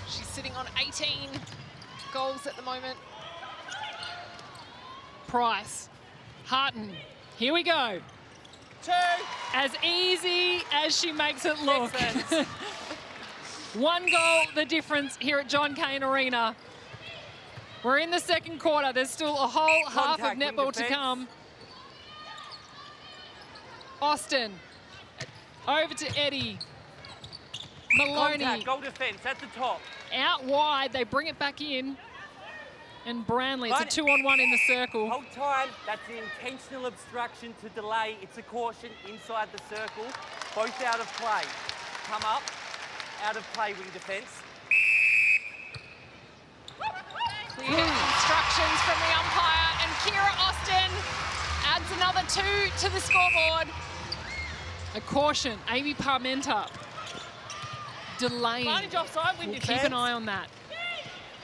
She's sitting on 18 goals at the moment.
Price, Harton, here we go.
2.
As easy as she makes it look.
Vixens.
1 goal, the difference here at John Cain Arena. We're in the second quarter. There's still a whole half of
Contact, wing
netball to
defence.
come. Austin, over to Eddie. Maloney,
Contact, goal defence at the top.
out wide. They bring it back in. And Brownlee, it's a
Barney.
2-on-1 in the circle.
Whole time, that's an intentional obstruction to delay. It's a caution inside the circle. Both out of play. Come up, out of play, wing defence.
Clear instructions from the umpire, and Kira Austin adds another 2 to the scoreboard.
A caution, Amy Parmenter delaying.
Advantage offside when
We'll
defence.
keep an eye on that.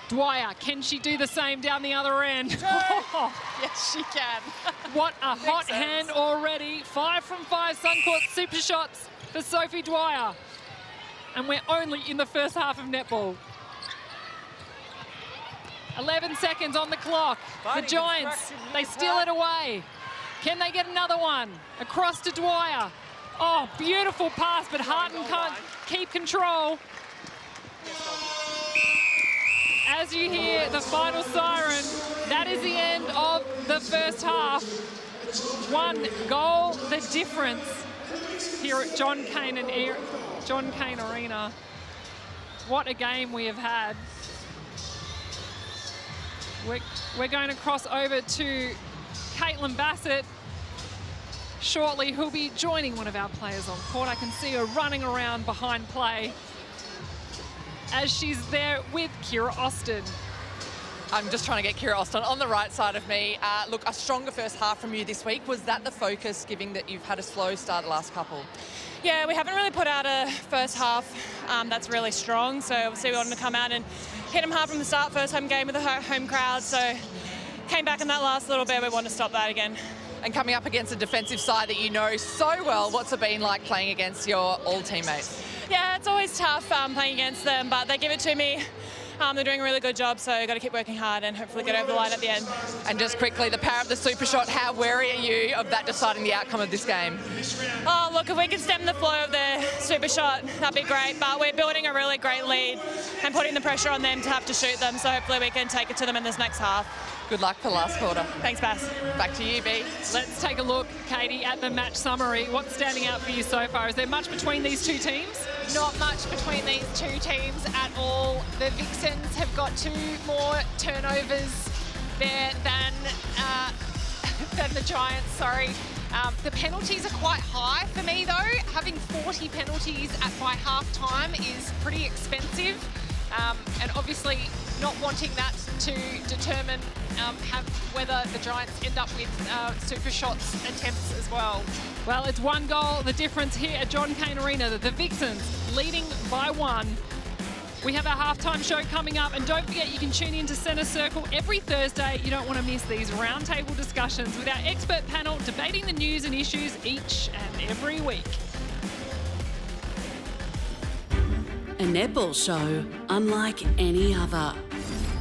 Dwyer, can she do the same down the other end?
Yes, she can.
What a hot
Vixens.
hand already. 5 from 5 Suncorp super shots for Sophie Dwyer. And we're only in the first half of netball. 11 seconds on the clock.
Barney,
The Giants,
construction,
they
hit
steal it
hard.
away. Can they get another one? Across to Dwyer. Oh, beautiful pass, but Harton can't keep control. As you hear the final siren, that is the end of the first half. 1 goal, the difference here at John Cain Arena. What a game we have had. We're going to cross over to Caitlin Bassett shortly, who'll be joining one of our players on court. I can see her running around behind play as she's there with Kira Austin.
I'm just trying to get Kira Austin on the right side of me. Look, a stronger first half from you this week. Was that the focus, given that you've had a slow start the last couple?
Yeah, we haven't really put out a first half that's really strong. So obviously we wanted to come out and hit them hard from the start. First home game with a home crowd. So came back in that last little bit. We wanted to stop that again.
And coming up against a defensive side that you know so well, what's it been like playing against your all teammates?
Yeah, it's always tough playing against them, but they give it to me. They're doing a really good job, so got to keep working hard and hopefully get over the line at the end.
And just quickly, the power of the super shot, how wary are you of that deciding the outcome of this game?
Oh, look, if we can stem the flow of the super shot, that'd be great, but we're building a really great lead and putting the pressure on them to have to shoot them, so hopefully we can take it to them in this next half.
Good luck for last quarter.
Thanks, Bass.
Back to you, B.
Let's take a look, Katie, at the match summary. What's standing out for you so far? Is there much between these two teams?
Not much between these two teams at all. The Vixens have got 2 more turnovers there than the Giants, sorry. The penalties are quite high for me, though. Having 40 penalties by half-time is pretty expensive. And obviously not wanting that to determine whether the Giants end up with super shots attempts as well.
Well, it's 1 goal, the difference here at John Cain Arena. The Vixens leading by 1. We have our halftime show coming up, and don't forget you can tune in to Centre Circle every Thursday. You don't want to miss these roundtable discussions with our expert panel debating the news and issues each and every week.
A netball show unlike any other.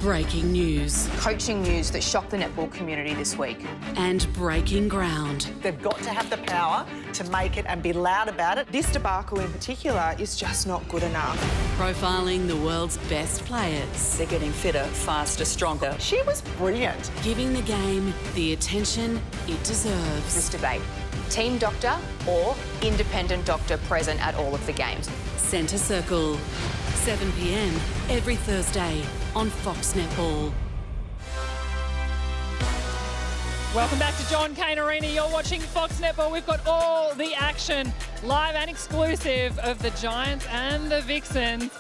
Breaking news.
Coaching news that shocked the netball community this week.
And breaking ground.
They've got to have the power to make it and be loud about it. This debacle in particular is just not good enough.
Profiling the world's best players.
They're getting fitter, faster, stronger.
She was brilliant.
Giving the game the attention it deserves.
This debate, team doctor or independent doctor present at all of the games.
Centre Circle, 7 p.m. every Thursday on Fox Netball.
Welcome back to John Cain Arena. You're watching Fox Netball. We've got all the action live and exclusive of the Giants and the Vixens.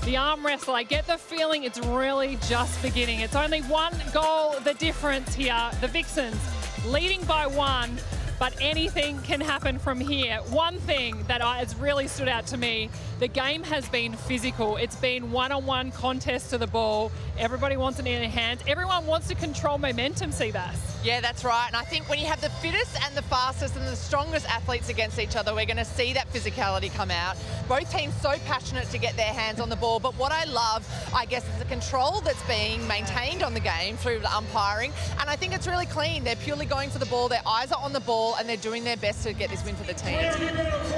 The arm wrestle, I get the feeling it's really just beginning. It's only 1 goal the difference here. The Vixens leading by 1. But anything can happen from here. One thing that has really stood out to me, the game has been physical. It's been one-on-one contest to the ball. Everybody wants it in their hands. Everyone wants to control momentum, Seabass.
Yeah, that's right. And I think when you have the fittest and the fastest and the strongest athletes against each other, we're going to see that physicality come out. Both teams so passionate to get their hands on the ball. But what I love, I guess, is the control that's being maintained on the game through the umpiring. And I think it's really clean. They're purely going for the ball. Their eyes are on the ball and they're doing their best to get this win for the team.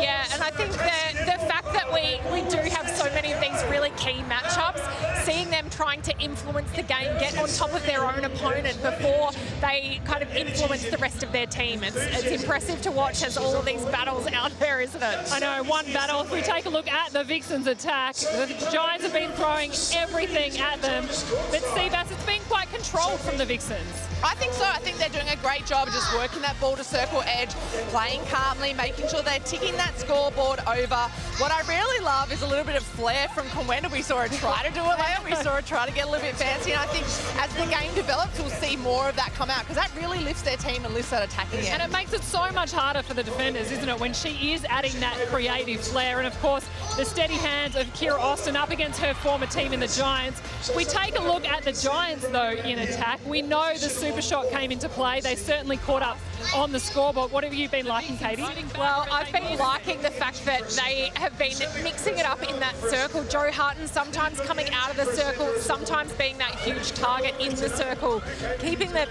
Yeah, and I think the fact that we do have so many of these really key matchups, seeing them trying to influence the game, get on top of their own opponent before they kind of influence the rest of their team. It's impressive to watch as all of these battles out there, isn't it?
I know, 1 battle. If we take a look at the Vixens attack, the Giants have been throwing everything at them. But Seabass, it's been quite controlled from the Vixens.
I think so. I think they're doing a great job of just working that ball to circle edge, playing calmly, making sure they're ticking that scoreboard over. What I really love is a little bit of flair from Conwenda. We saw her try to do it later. We saw her try to get a little bit fancy. And I think as the game develops, we'll see more of that come out because that really lifts their team and lifts that attacking end.
And it makes it so much harder for the defenders, isn't it, when she is adding that creative flair. And, of course, the steady hands of Kira Austin up against her former team in the Giants. We take a look at the Giants, though, in attack. We know the super shot came into play. They certainly caught up on the scoreboard. What have you been liking, Katie?
Well, I've been liking the fact that they have been mixing it up in that circle. Joe Harton sometimes coming out of the circle, sometimes being that huge target in the circle, keeping the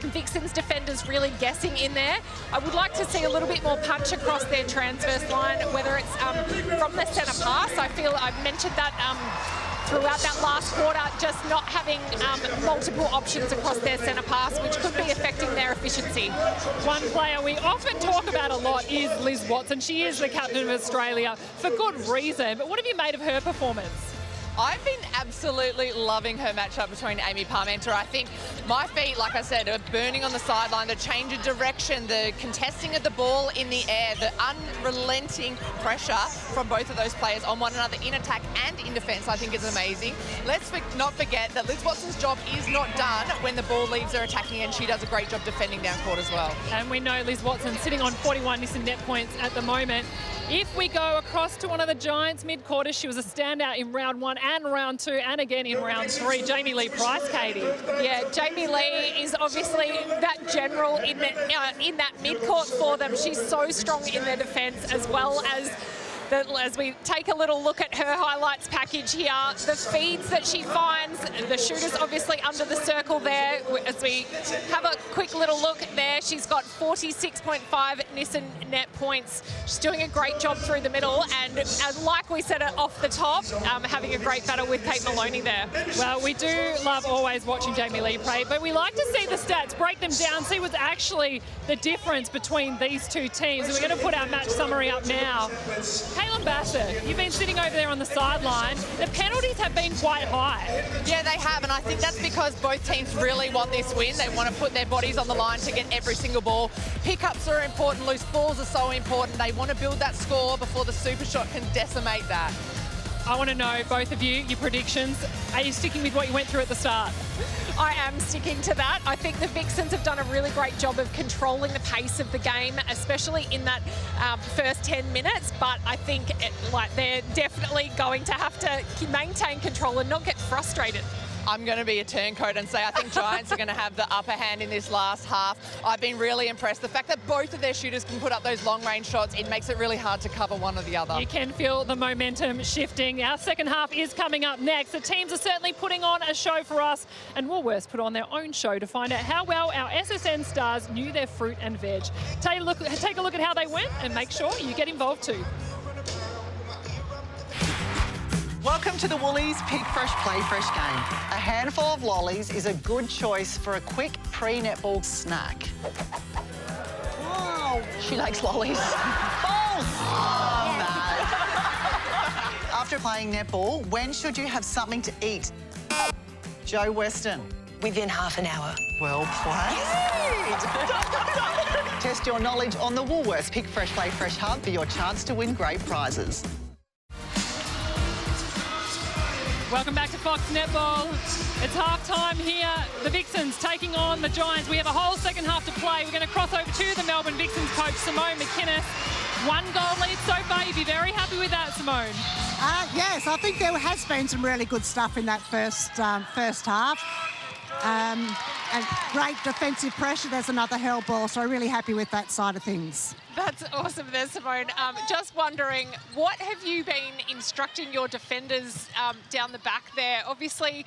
Vixens defenders really guessing in there. I would like to see a little bit more punch across their transverse line, whether it's from the centre pass. I feel I've mentioned that throughout that last quarter, just not having multiple options across their centre pass, which could be affecting their efficiency.
One player we often talk about a lot is Liz Watson. She is the captain of Australia for good reason. But what have you made of her performance?
I've been absolutely loving her matchup between Amy Parmenter. I think my feet, like I said, are burning on the sideline. The change of direction, the contesting of the ball in the air, the unrelenting pressure from both of those players on one another in attack and in defence, I think is amazing. Let's not forget that Liz Watson's job is not done when the ball leaves her attacking, and she does a great job defending down court as well.
And we know Liz Watson sitting on 41 Nissan net points at the moment. If we go across to one of the Giants mid-quarters, she was a standout in round 1 and round 2 and again in round 3. Jamie Lee Price, Katie.
Yeah, Jamie Lee is obviously that general in that mid-court for them. She's so strong in their defence, as well as as we take a little look at her highlights package here, the feeds that she finds, the shooters obviously under the circle there. As we have a quick little look there, she's got 46.5 Nissan net points. She's doing a great job through the middle, and like we said off the top, having a great battle with Kate Maloney there.
Well, we do love always watching Jamie Lee play, but we like to see the stats, break them down, see what's actually the difference between these two teams. And we're going to put our match summary up now. Caitlin Bassett, you've been sitting over there on the sideline. The penalties have been quite high.
Yeah, they have, and I think that's because both teams really want this win. They want to put their bodies on the line to get every single ball. Pickups are important, loose balls are so important. They want to build that score before the super shot can decimate that.
I want to know, both of you, your predictions. Are you sticking with what you went through at the start?
I am sticking to that. I think the Vixens have done a really great job of controlling the pace of the game, especially in that first 10 minutes. But I think they're definitely going to have to maintain control and not get frustrated.
I'm going to be a turncoat and say I think Giants are going to have the upper hand in this last half. I've been really impressed. The fact that both of their shooters can put up those long-range shots, it makes it really hard to cover one or the other.
You can feel the momentum shifting. Our second half is coming up next. The teams are certainly putting on a show for us, and Woolworths put on their own show to find out how well our SSN stars knew their fruit and veg. Take a look at how they went and make sure you get involved too.
Welcome to the Woolies Pick Fresh Play Fresh game. A handful of lollies is a good choice for a quick pre-netball snack. Oh, she likes lollies. Balls! Oh, no. After playing netball, when should you have something to eat? Joe Weston.
Within half an hour.
Well played. Test your knowledge on the Woolworths Pick Fresh Play Fresh Hub for your chance to win great prizes.
Welcome back to Fox Netball. It's half-time here. The Vixens taking on the Giants. We have a whole second half to play. We're going to cross over to the Melbourne Vixens coach, Simone McInnes. 1 goal lead so far. You'd be very happy with that, Simone.
Yes, I think there has been some really good stuff in that first half. And great defensive pressure. There's another hell ball, so I'm really happy with that side of things.
That's awesome there, Simone. Just wondering, what have you been instructing your defenders down the back there? Obviously,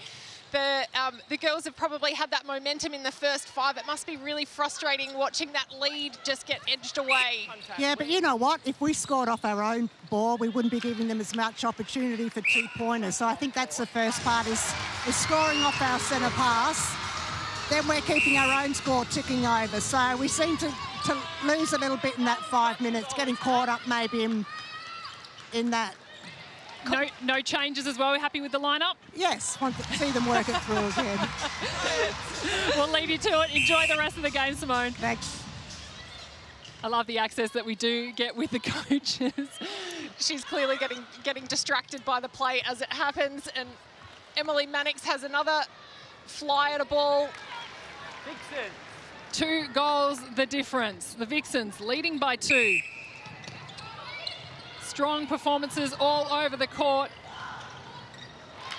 the girls have probably had that momentum in the first 5. It must be really frustrating watching that lead just get edged away.
Yeah, but you know what? If we scored off our own ball, we wouldn't be giving them as much opportunity for 2-pointers. So I think that's the first part, is scoring off our centre pass. Then we're keeping our own score ticking over. So we seem to lose a little bit in that 5 minutes, getting caught up maybe in that.
No changes as well. We're happy with the lineup?
Yes, want to see them work it through again.
We'll leave you to it. Enjoy the rest of the game, Simone.
Thanks.
I love the access that we do get with the coaches.
She's clearly getting distracted by the play as it happens, and Emily Mannix has another fly at a ball.
Vixens.
2 goals the difference. The Vixens leading by 2. Strong performances all over the court.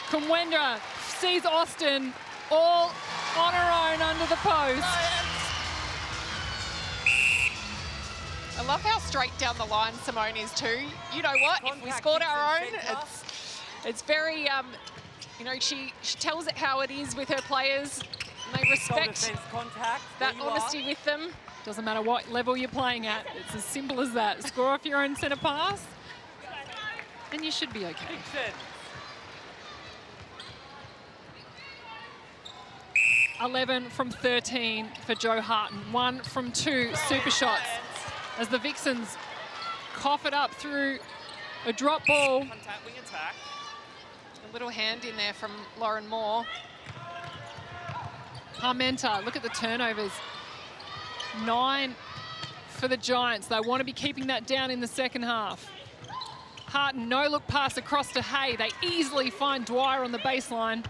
Kumwendra sees Austin all on her own under the post.
I love how straight down the line Simone is too. You know what? If we scored our own, it's very, you know, she tells it how it is with her players. And they respect that honesty with them.
Doesn't matter what level you're playing at. It's as simple as that. Score off your own centre pass, and you should be okay. 11 from 13 for Jo Harton. 1 from 2 super shots as the Vixens cough it up through a drop ball.
Contact, wing attack.
A little hand in there from Lauren Moore.
Parmenta, look at the turnovers. 9 for the Giants. They want to be keeping that down in the second half. Harton, no-look pass across to Hay. They easily find Dwyer on the baseline.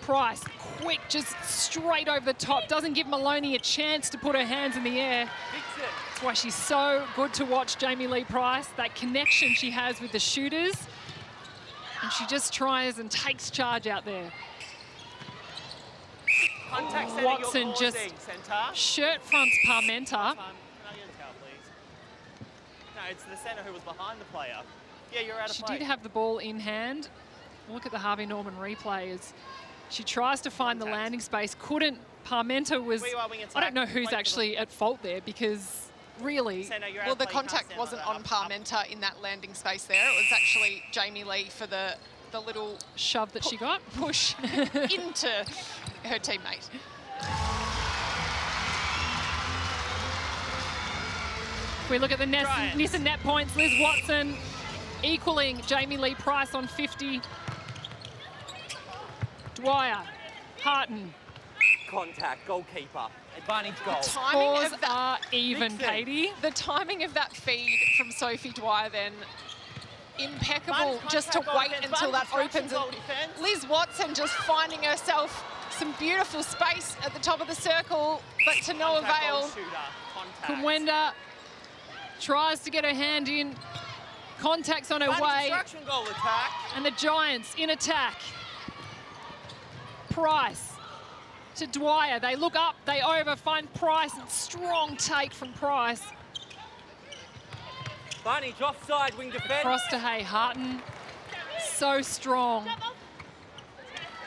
Price, quick, just straight over the top. Doesn't give Maloney a chance to put her hands in the air. That's why she's so good to watch, Jamie Lee Price. That connection she has with the shooters. And she just tries and takes charge out there.
Contact
Watson just shirt fronts Parmenta.
Can I get a towel, please? No, it's the centre who was behind the player. Yeah, you're out of play.
She did have the ball in hand. Look at the Harvey Norman replay as she tries to find the landing space. Couldn't. Parmenta was... I don't know who's actually at fault there because really...
Well, the contact wasn't on Parmenta in that landing space there. It was actually Jamie Lee for the little...
shove that she got.
Push into her teammate.
If we look at the Nissan net points, Liz Watson equaling Jamie Lee Price on 50. Dwyer, Harton.
Contact, goalkeeper, advantage goal.
The timing
Scores are even, Katie.
The timing of that feed from Sophie Dwyer then, impeccable, just to wait until that opens. Liz Watson just finding herself some beautiful space at the top of the circle, but to no avail.
Kumwenda tries to get her hand in, contacts on her way,
Goal attack.
and the Giants in attack. Price to Dwyer. They look up, they over, find Price, and strong take from Price.
Advantage offside, wing defence.
Across to Hay. Harton, so strong.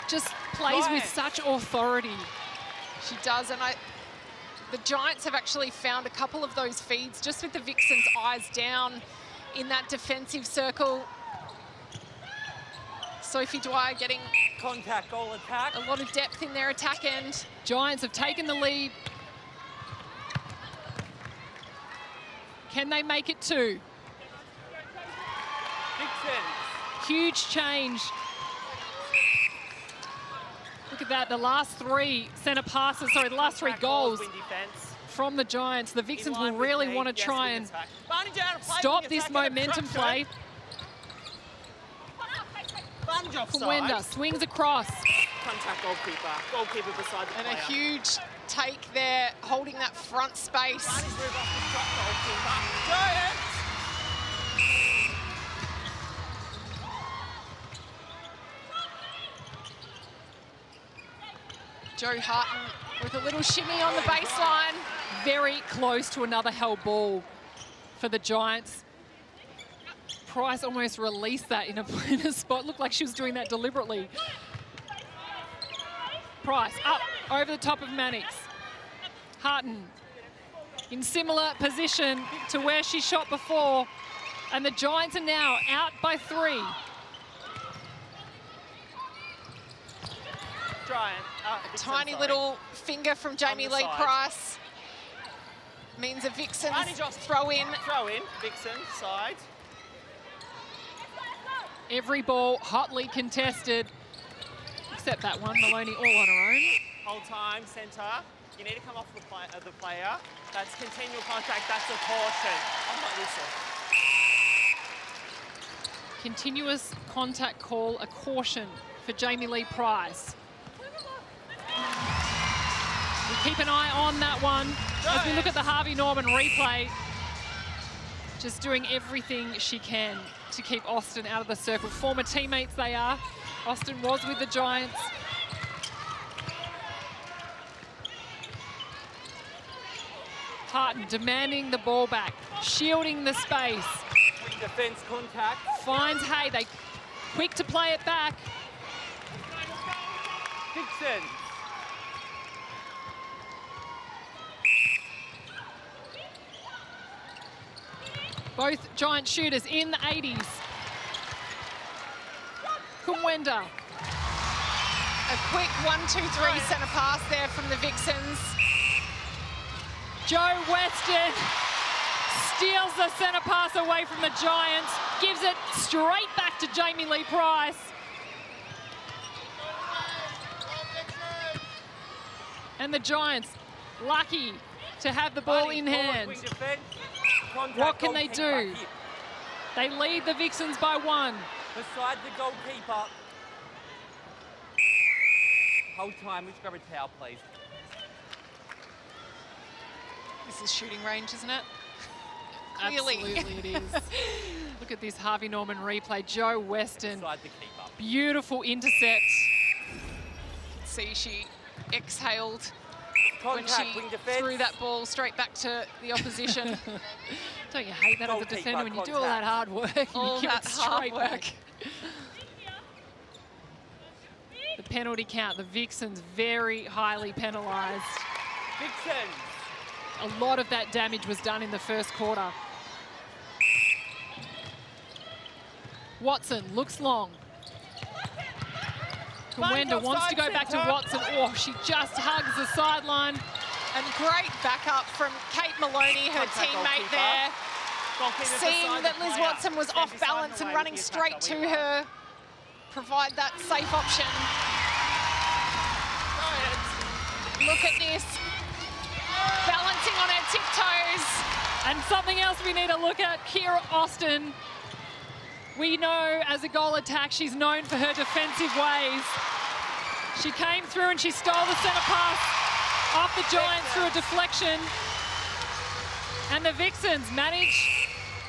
Just plays with such authority.
She does, and the Giants have actually found a couple of those feeds just with the Vixens' eyes down in that defensive circle. Sophie Dwyer getting
contact, goal attack.
A lot of depth in their attack end.
Giants have taken the lead. Can they make it 2?
Vixens.
Huge change. Look at that, the last 3 centre passes, sorry, the last 3 goals from the Giants. The Vixens will really want to try and stop this momentum play. Kumwenda swings across.
Contact goalkeeper beside the player.
And a huge take there, holding that front space. Jo Harton with a little shimmy on the baseline.
Very close to another held ball for the Giants. Price almost released that in a spot. Looked like she was doing that deliberately. Price up over the top of Mannix. Harton in similar position to where she shot before. And the Giants are now out by 3.
A tiny little finger from Jamie Lee Price means a Vixens throw in.
Vixen side.
Every ball hotly contested, except that one. Maloney all on her own.
Whole time, centre. You need to come off the player. That's continual contact. That's a caution. I'm not listening.
Continuous contact call, a caution for Jamie Lee Price. We keep an eye on that one as we look at the Harvey Norman replay. Just doing everything she can to keep Austin out of the circle. Former teammates they are. Austin was with the Giants. Harton demanding the ball back, shielding the space.
Defence contact.
Finds Hay, they quick to play it back.
Vixen.
Both Giant shooters in the 80s. Kumwenda.
A quick 1-2-3 centre pass there from the Vixens.
Joe Weston steals the centre pass away from the Giants, gives it straight back to Jamie Lee Price. And the Giants lucky to have the ball in hand. What can they do? They lead the Vixens by 1.
Beside the goalkeeper. Hold time, let's grab a towel, please.
This is shooting range, isn't it? Clearly.
Absolutely it is. Look at this Harvey Norman replay. Joe Weston,
Beside the keeper.
beautiful intercept.
See, she exhaled
Contact,
when she
wing defence.
threw that ball straight back to the opposition.
Don't you hate that as a
Goalkeeper,
defender when you do all that hard work and
All
you give
that
it
hard
straight
work.
back? The penalty count, the Vixens very highly penalised.
Vixens.
A lot of that damage was done in the first quarter. Watson looks long. Kawenda wants to go back to Watson. Oh, she just hugs the sideline.
And great backup from Kate Maloney, her teammate there. Seeing that Liz Watson was off balance and running straight to her, provide that safe option. Look at this, balancing on her tiptoes.
And something else we need to look at, Kira Austin. We know as a goal attack, she's known for her defensive ways. She came through and she stole the centre pass off the Giants through a deflection. And the Vixens managed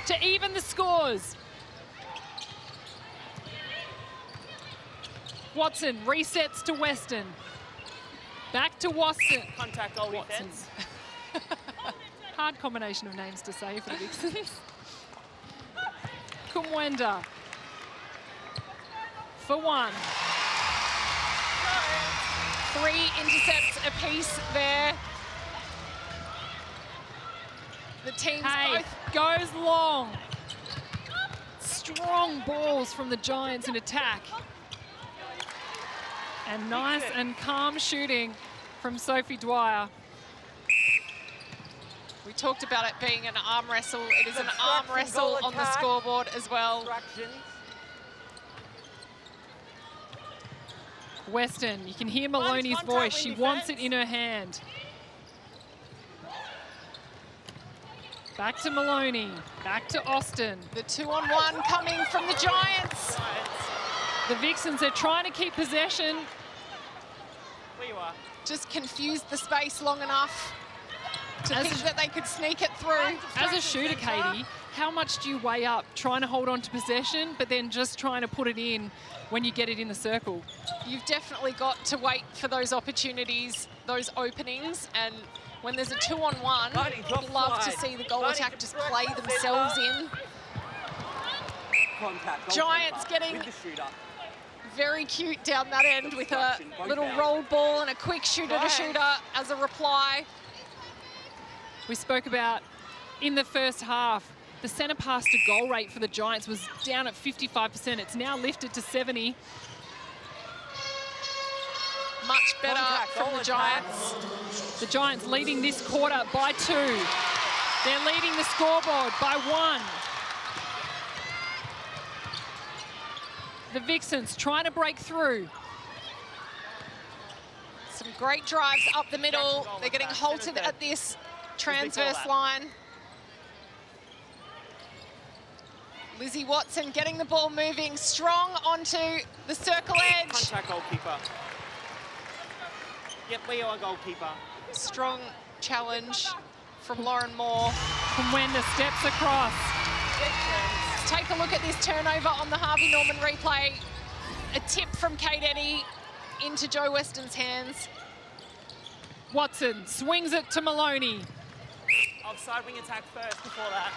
to even the scores. Watson resets to Weston. Back to Watson.
Contact goal defence.
Hard combination of names to say for the Vixens. Kumwenda for 1.
3 intercepts apiece there. The teams both
goes long. Strong balls from the Giants in attack. And nice and calm shooting from Sophie Dwyer.
We talked about it being an arm wrestle. It is an arm wrestle on the scoreboard as well.
Weston, you can hear Maloney's voice. She wants it in her hand. Back to Maloney, back to Austin.
The 2-on-1 coming from the Giants.
The Vixens are trying to keep possession.
Where you are.
Just confused the space long enough to think that they could sneak it through.
As a shooter, Katie, how much do you weigh up trying to hold on to possession, but then just trying to put it in when you get it in the circle?
You've definitely got to wait for those opportunities, those openings, and when there's a 2-on-1, I'd love to see the goal attack just play themselves in. Giants getting very cute down that end with a little roll ball and a quick shooter-to-shooter as a reply.
We spoke about in the first half, the centre pass to goal rate for the Giants was down at 55%. It's now lifted to 70.
Much better from the Giants.
The Giants leading this quarter by 2. They're leading the scoreboard by 1. The Vixens trying to break through.
Some great drives up the middle. They're getting halted at this transverse line. Lizzie Watson getting the ball moving strong onto the circle edge.
Contact goalkeeper. Yep, we are goalkeeper.
Strong challenge from Lauren Moore.
Kumwenda steps across.
Let's take a look at this turnover on the Harvey Norman replay. A tip from Kate Eddy into Joe Weston's hands.
Watson swings it to Maloney.
Offside, wing attack first before that.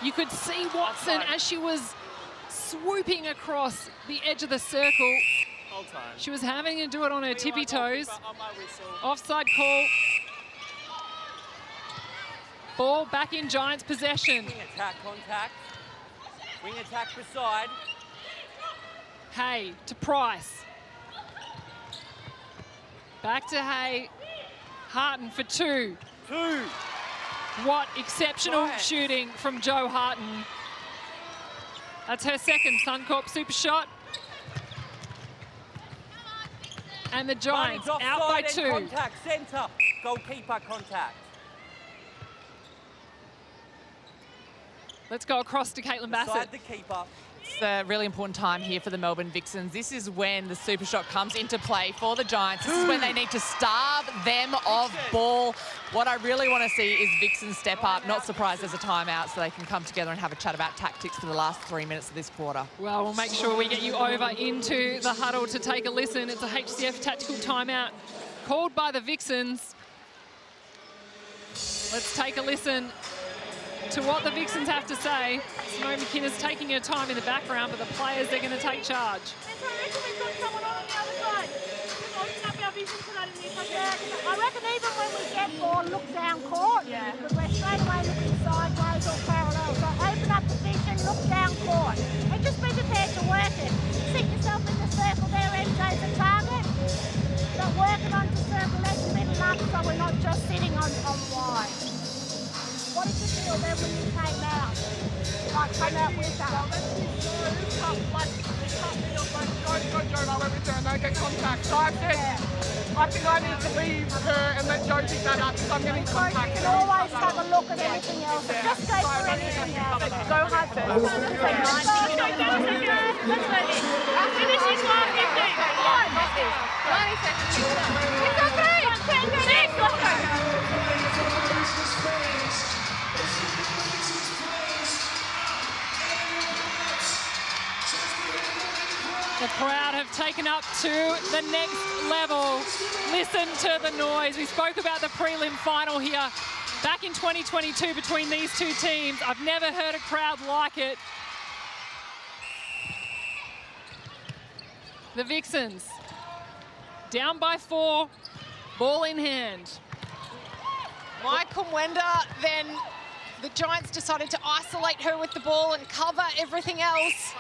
You could see Watson as she was swooping across the edge of the circle. She was having to do it on her tippy toes. Offside call. Ball back in Giants possession.
Wing attack, contact. Wing attack beside.
Hay to Price. Back to Hay. Harton for 2.
2.
What exceptional shooting from Jo Harton. That's her second Suncorp super shot. And the Giants out by 2.
Contact, centre. Goalkeeper contact.
Let's go across to Caitlin Bassett.
Beside the keeper.
It's a really important time here for the Melbourne Vixens. This is when the super shot comes into play for the Giants. This is when they need to starve them of ball. What I really want to see is Vixens step up. Not surprised there's a timeout so they can come together and have a chat about tactics for the last 3 minutes of this quarter.
Well, we'll make sure we get you over into the huddle to take a listen. It's a HCF tactical timeout called by the Vixens. Let's take a listen to what the Vixens have to say. Simone McInnes taking her time in the background, but the players, they're going to take charge.
I reckon even when we get ball, look down court, because we're straight away looking sideways or parallel. So open up the vision, look down court, and just be prepared to work it. Sit yourself in the circle there, MJ's a target. So working on the circle, let's middle up so we're not just sitting on wide. What did you feel then when you came out? Like, came out with that?
Go, Jo, I went with her and they get contact. So I said, I think I need to leave her and let Jo pick that up because I'm getting contact.
You can always have a look at anything else. Just go for anything else. Go hard first. Let's finish this one. 90 seconds. It's okay. 10 seconds.
The crowd have taken up to the next level. Listen to the noise. We spoke about the prelim final here back in 2022 between these two teams. I've never heard a crowd like it. The Vixens down by 4, ball in hand.
Michael Wenda, then the Giants decided to isolate her with the ball and cover everything else.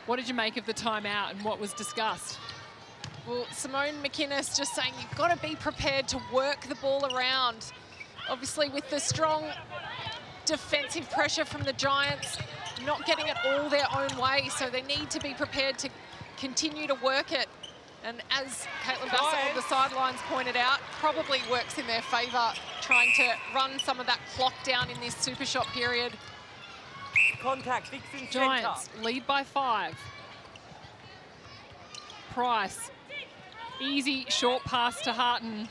What did you make of the timeout and what was discussed?
Well, Simone McInnes just saying you've got to be prepared to work the ball around. Obviously, with the strong defensive pressure from the Giants, not getting it all their own way, so they need to be prepared to continue to work it. And as Caitlin Bassett on the sidelines pointed out, probably works in their favour, trying to run some of that clock down in this super shot period.
Contact, Vixen
Giants lead by 5. Price, easy short pass to Harton.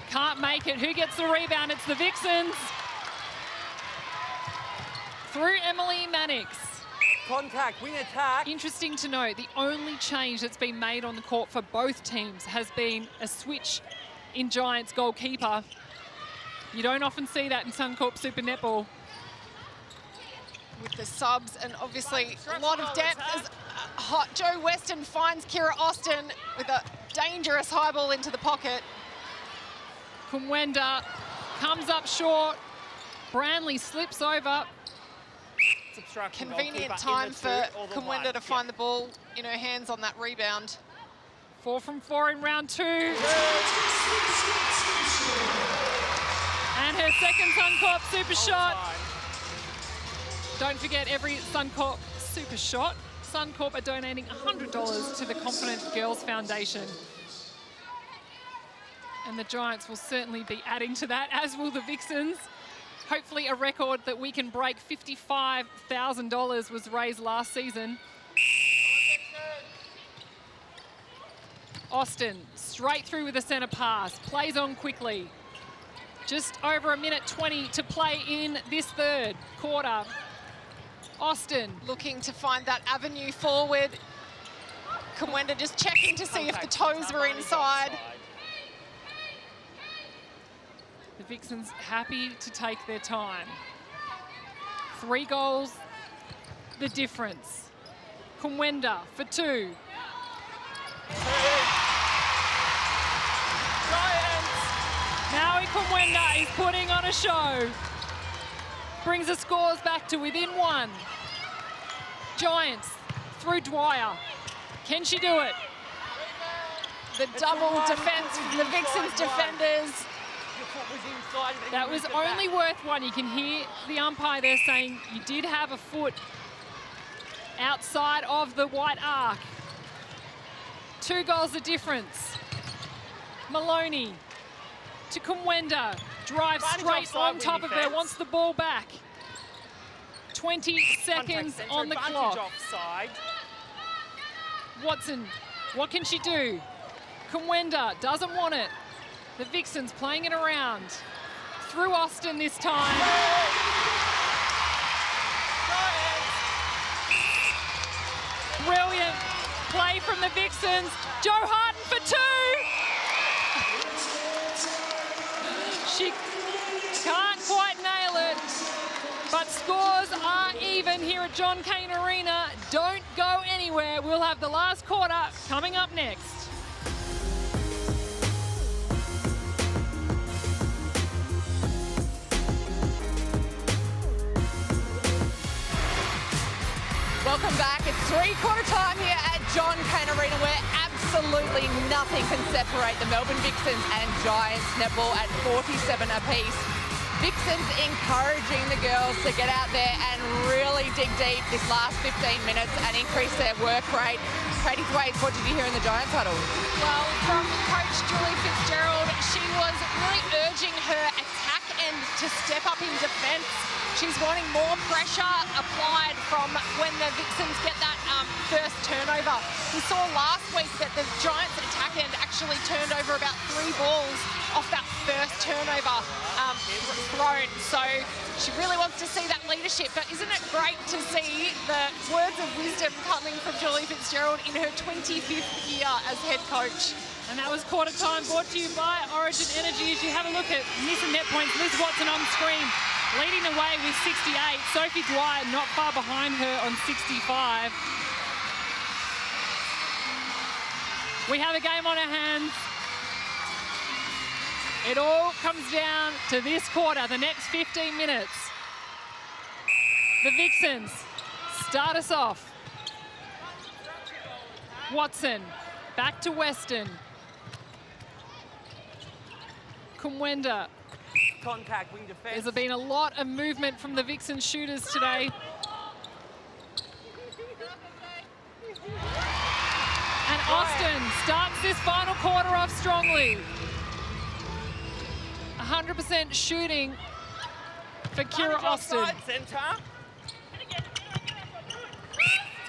Can't make it. Who gets the rebound? It's the Vixens. Through Emily Mannix.
Contact, wing attack.
Interesting to note, the only change that's been made on the court for both teams has been a switch in Giants goalkeeper. You don't often see that in Suncorp Super Netball.
With the subs and obviously a lot of depth as Joe Weston finds Kira Austin with a dangerous high ball into the pocket.
Kumwenda comes up short. Branley slips over.
Convenient time for Kumwenda to find the ball in her hands on that rebound.
4 from 4 in round 2. And her second Suncorp super shot. Don't forget, every Suncorp super shot, Suncorp are donating $100 to the Confident Girls Foundation. And the Giants will certainly be adding to that, as will the Vixens. Hopefully a record that we can break. $55,000 was raised last season. Austin, straight through with a centre pass, plays on quickly. Just over 1:20 to play in this third quarter. Austin
looking to find that avenue forward. Kumwenda just checking to see if the toes were inside.
The Vixens happy to take their time. 3 goals, the difference. Kumwenda for 2. Maui Kumwenda is putting on a show. Brings the scores back to within 1. Giants through Dwyer. Can she do it?
the double defence from the Vixens defenders.
Your foot was inside and then
That
you
was
moved it
only
back.
worth one. You can hear the umpire there saying you did have a foot outside of the white arc. 2 goals the difference. Maloney to Kumwenda. Drives
Advantage
straight
offside
on
win
top of her,
defence.
wants the ball back. 20 seconds
Contact
on the
centre,
clock.
advantage offside.
Watson, what can she do? Kumwenda doesn't want it. The Vixens playing it around. Through Austin this time. Brilliant play from the Vixens. Joe Harton for 2. She can't quite nail it, but scores are even here at John Cain Arena. Don't go anywhere. We'll have the last quarter coming up next.
Welcome back. It's three-quarter time here at John Cain Arena, where absolutely nothing can separate the Melbourne Vixens and Giants netball at 47 apiece. Vixens encouraging the girls to get out there and really dig deep this last 15 minutes and increase their work rate. Katie Thwaites, what did you hear in the Giants huddle?
Well, from Coach Julie Fitzgerald, she was really urging her attack end to step up in defence. She's wanting more pressure applied from when the Vixens get that first turnover. We saw last week that the Giants attack end actually turned over about 3 balls off that first turnover thrown. So she really wants to see that leadership. But isn't it great to see the words of wisdom coming from Julie Fitzgerald in her 25th year as head coach?
And that was quarter time, brought to you by Origin Energy. As you have a look at missing net points, Liz Watson on screen, leading the way with 68. Sophie Dwyer not far behind her on 65. We have a game on our hands. It all comes down to this quarter, the next 15 minutes. The Vixens start us off. Watson, back to Weston. Kumwenda.
Contact, wing defence.
There's been a lot of movement from the Vixen shooters today. And Austin starts this final quarter off strongly. 100% shooting for Kira Austin.
Centre.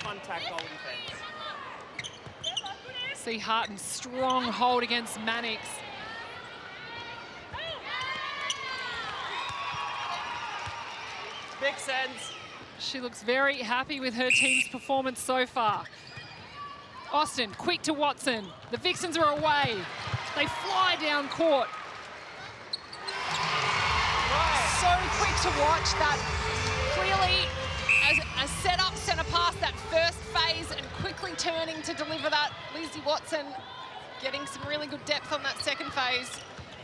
Contact, goal defence.
See Harton, strong hold against Mannix.
Vixens.
She looks very happy with her team's performance so far. Austin, quick to Watson. The Vixens are away. They fly down court.
So quick to watch that. Clearly a set-up centre pass that first phase and quickly turning to deliver that. Lizzie Watson getting some really good depth on that second phase.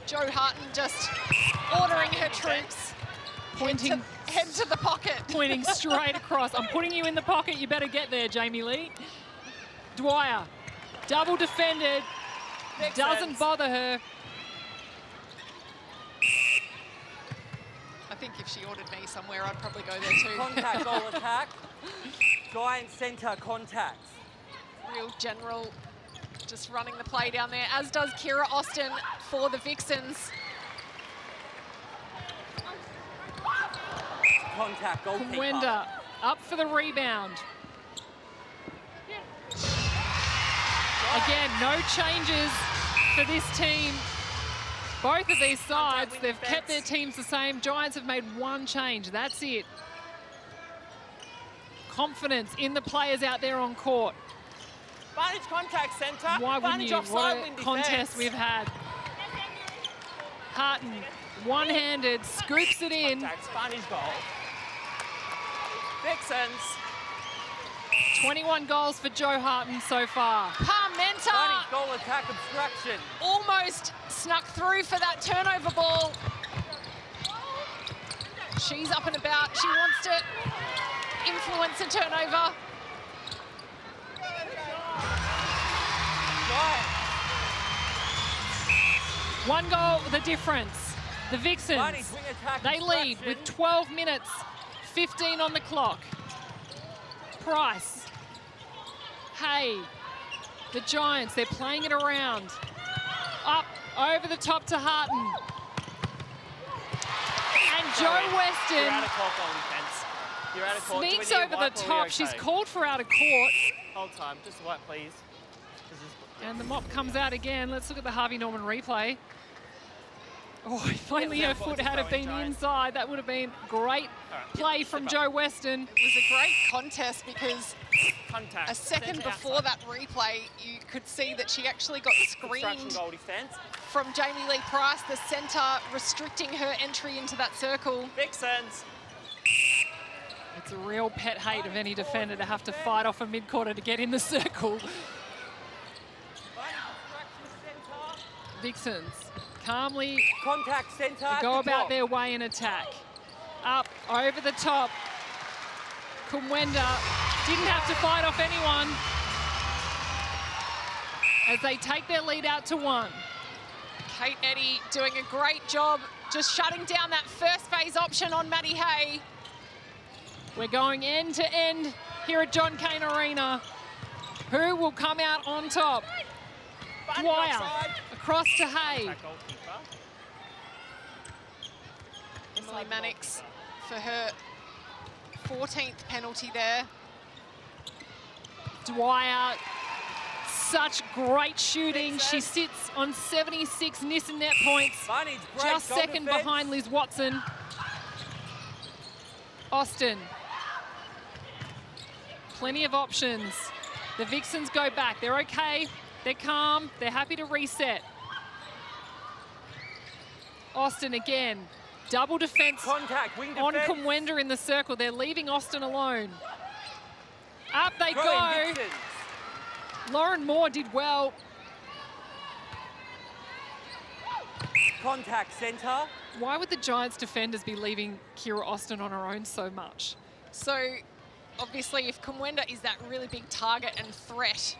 Joe Harton just ordering her troops.
Pointing,
head to the pocket.
Pointing straight across. I'm putting you in the pocket. You better get there, Jamie Lee. Dwyer, double defended. Doesn't bother her.
I think if she ordered me somewhere, I'd probably go there too.
Contact, goal attack. Giant centre, contact.
Real general, just running the play down there, as does Kira Austin for the Vixens.
Contact, goalkeeper.
Kumwenda up for the rebound. Again, no changes for this team. Both of these sides, they've kept their teams the same. Giants have made one change, that's it. Confidence in the players out there on court.
Advantage contact centre.
Why wouldn't
Advantage
you?
offside,
What
win
a
defence.
contest we've had. Harton, one-handed, scoops it in.
Contact, advantage goal. Vixens.
21 goals for Joe Harton so far.
Parmenter
Advantage, goal attack, obstruction.
almost snuck through for that turnover ball. She's up and about. She wants to influence a turnover.
1 goal the difference. The Vixens,
Bunnies, wing attack
they lead with 12 minutes, 15 on the clock. Price. Hay. The Giants, they're playing it around. Up, over the top to Harton. And Joe
You're
Weston
out of court, goal defence. You're out of court.
sneaks
Do we need a
over
wipe
the
or are we
top. She's
okay?
called for out of court.
Hold time, just a wipe, please. This is-
And the mop comes out again. Let's look at the Harvey Norman replay. Oh, if only her foot had been inside, that would have been great play from Joe Weston.
It was a great contest because
Contact.
a second
Centre
before
outside.
that replay, you could see that she actually got
Obstruction
screened
goal defence.
from Jamie Lee Price, the centre, restricting her entry into that circle.
Vixens.
It's a real pet hate of any defender to have to fight off a mid-quarter to get in the circle. Vixens calmly
Contact centre.
go about their way in attack. Up, over the top. Kumwenda didn't have to fight off anyone as they take their lead out to 1.
Kate Eddy doing a great job just shutting down that first phase option on Maddie Hay.
We're going end to end here at John Cain Arena. Who will come out on top? Dwyer across to Hay.
Emily Mannix for her 14th penalty there.
Dwyer, such great shooting. She sits on 76 Nissan net points, just second behind Liz Watson. Austin, plenty of options. The Vixens go back. They're okay. They're calm. They're happy to reset. Austin again. Double defence
Contact, wing
on
defence.
Kumwenda in the circle. They're leaving Austin alone. Up they
Throw
go.
in Vixens.
Lauren Moore did well.
Contact centre.
Why would the Giants defenders be leaving Kira Austin on her own so much?
So obviously if Kumwenda is that really big target and threat,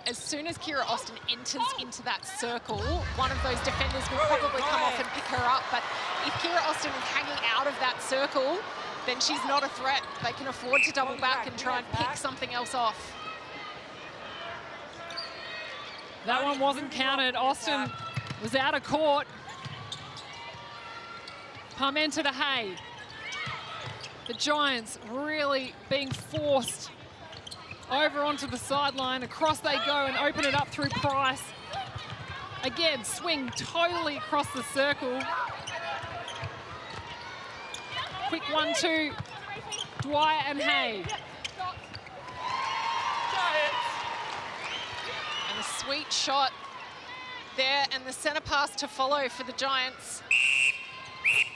as soon as Kira Austin enters into that circle, one of those defenders will probably come off and pick her up. But if Kira Austin is hanging out of that circle, then she's not a threat. They can afford to double back and try and pick something else off.
That one wasn't counted. Austin was out of court. Parmenter to Hay. The Giants really being forced over onto the sideline. Across they go and open it up through Price. Again, swing totally across the circle. Quick 1-2. Dwyer and Hay.
And a sweet shot there, and the centre pass to follow for the Giants.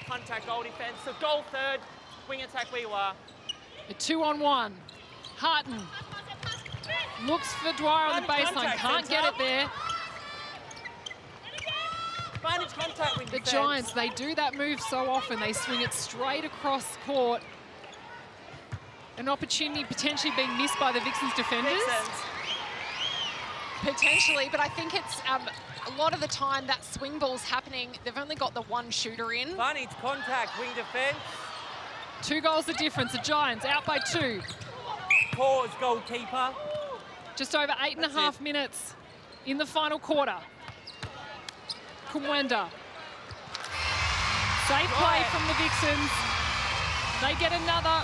Contact goal defence. So goal third. Wing attack where you are.
A 2-on-1. Harton looks for Dwyer on the baseline. Can't get it there.
Advantage contact wing
The
defence.
Giants, they do that move so often. They swing it straight across court. An opportunity potentially being missed by the Vixens defenders.
Vixens.
Potentially, but I think it's a lot of the time that swing ball's happening. They've only got the one shooter in.
Advantage contact, wing defence.
2 goals the difference. The Giants out by 2.
Pause, goalkeeper.
Just over 8.5 minutes in the final quarter. Kumwenda. Safe play from the Vixens. They get another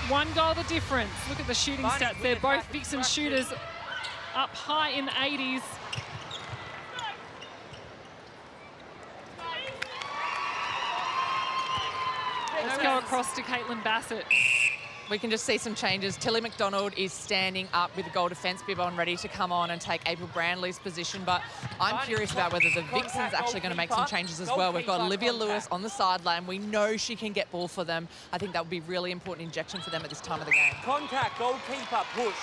1 goal the difference. Look at the shooting stats there. Both Vixens shooters up high in the 80s. Let's go across to Caitlin Bassett.
We can just see some changes. Tilly McDonald is standing up with the goal defence bib on, ready to come on and take April Brandley's position. But I'm curious about whether the Vixens actually going to make some changes as well. We've got Olivia Lewis on the sideline. We know she can get ball for them. I think that would be really important injection for them at this time of the game.
Contact, goalkeeper, push.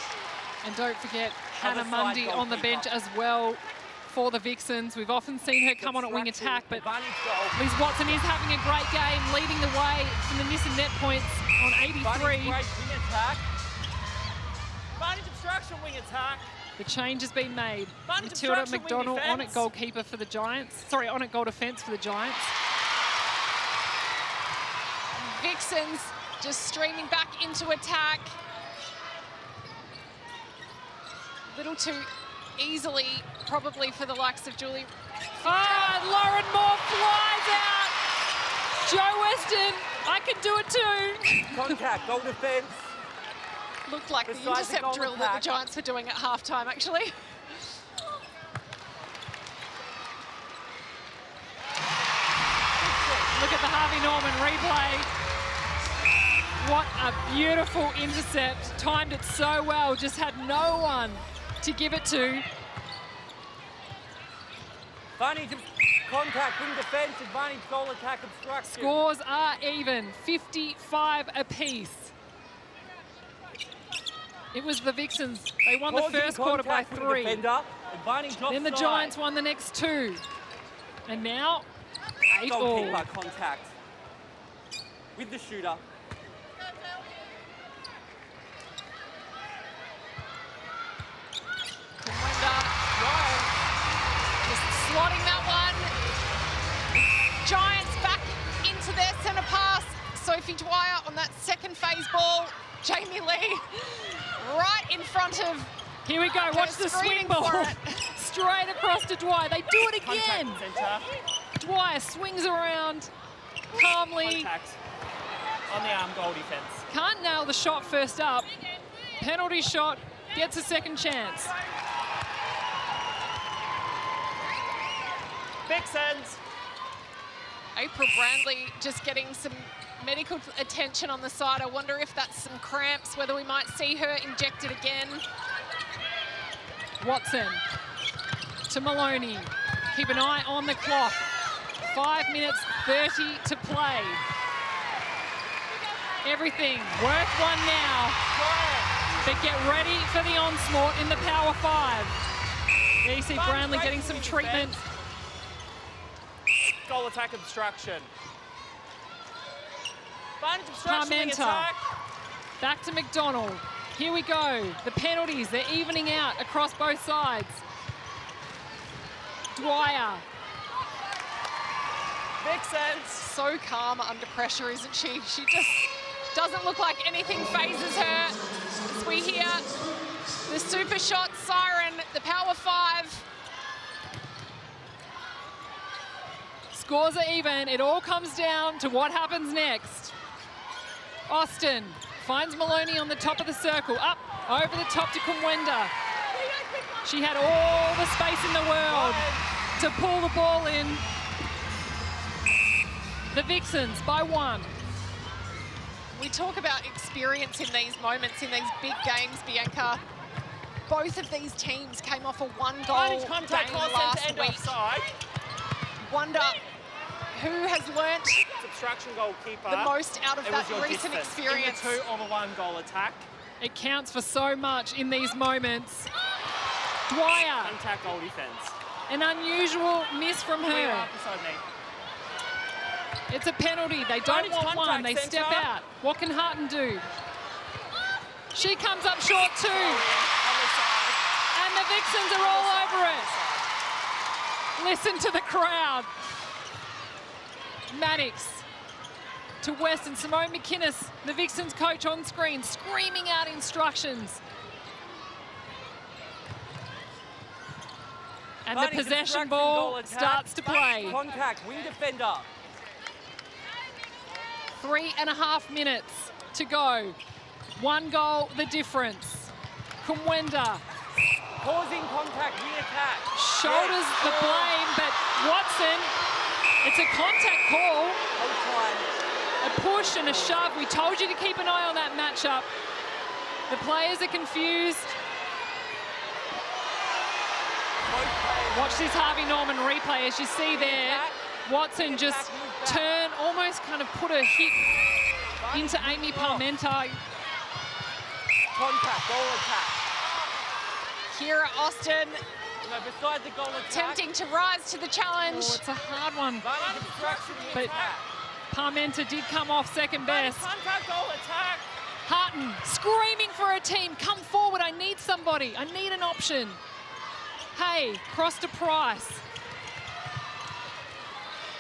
And don't forget
Other
Hannah
side
Mundy on the bench
goalkeeper.
as well for the Vixens. We've often seen her come on at wing attack, but Liz Watson is having a great game, leading the way from the Nissan net points on 83.
Great wing attack.
Advantage obstruction wing attack.
The change has been made.
Advantage
Matilda
obstruction, wing
McDonald on at
defence.
goalkeeper for the Giants. Sorry, on at goal defence for the Giants.
Vixens just streaming back into attack. A little too easily, probably, for the likes of Julie.
Lauren Moore flies out. Joe Weston, I can do it too.
Contact, goal defence.
Looked like the
Besides the
intercept
goal
drill that
attack.
the Giants were doing at halftime, actually.
Look at the Harvey Norman replay. What a beautiful intercept. Timed it so well, just had no one to give it to.
Advantage of contact, wing defence, advantage goal attack obstruction.
Scores are even, 55 apiece. It was the Vixens. They won the
Causing
first quarter by
contact with the
3.
defender, advantage
Then the
offside.
Giants won the next 2. And now, 8 all.
Goalkeeper contact with the shooter.
Kumwenda just slotting that one. Giants back into their centre pass. Sophie Dwyer on that second phase ball. Jamie Lee right in front of.
Here we go, watch the swing ball. Straight across to Dwyer. They do it again. Dwyer swings around calmly.
Contact on the arm goal defence.
Can't nail the shot first up. Penalty shot, gets a second chance.
Vixens.
April Brandley just getting some medical attention on the side. I wonder if that's some cramps, whether we might see her injected again.
Watson to Maloney. Keep an eye on the clock. 5 minutes 30 to play. Everything worth one now. But get ready for the onslaught in the Power 5. There you see Brownlee getting some treatment.
Goal attack obstruction. Advantage obstruction, wing
Parmenta.
attack.
Back to McDonald. Here we go. The penalties, they're evening out across both sides. Dwyer.
Vixens. So calm under pressure, isn't she? She just doesn't look like anything phases her. As we hear the super shot siren, the Power 5.
Scores are even. It all comes down to what happens next. Austin finds Maloney on the top of the circle. Up over the top to Kumwenda. She had all the space in the world to pull the ball in. The Vixens by 1.
We talk about experience in these moments, in these big games, Bianca. Both of these teams came off a 1-goal
Contact
game
call
last
sent to end
week.
offside.
Wonder who has learnt
It's obstruction goalkeeper.
the most out of
It
that
was your
recent
distance.
experience.
In the 2 or the 1 goal attack.
It counts for so much in these moments. Dwyer,
Contact goal defence.
an unusual miss from
Clear
her.
up beside me.
It's a penalty. They don't
Advantage
want one.
contact
They step
centre.
out. What can Harton do? She comes up short too.
Other side.
And the Vixens are all over it. Listen to the crowd. Mannix to West and Simone McInnes, the Vixens coach on screen, screaming out instructions. And the
Advantage
possession
obstruction,
ball
goal attack.
starts to play.
Contact, wing defender.
3.5 minutes to go. 1 goal, the difference. Kumwenda
Causing contact, wing attack.
shoulders the blame, but Watson, it's a contact call. A push and a shove. We told you to keep an eye on that matchup. The players are confused. Watch this Harvey Norman replay as you see there. Watson just turn, almost kind of put a hit into Amy Parmenta.
Contact, goal attack.
Kira Austin
No, beside the goal attack.
attempting to rise to the challenge.
Oh, it's a hard one.
Advantage obstruction, wing
But
attack.
Parmenta did come off second best.
Contact goal attack.
Harton screaming for a team. Come forward, I need somebody. I need an option. Hey, cross to Price.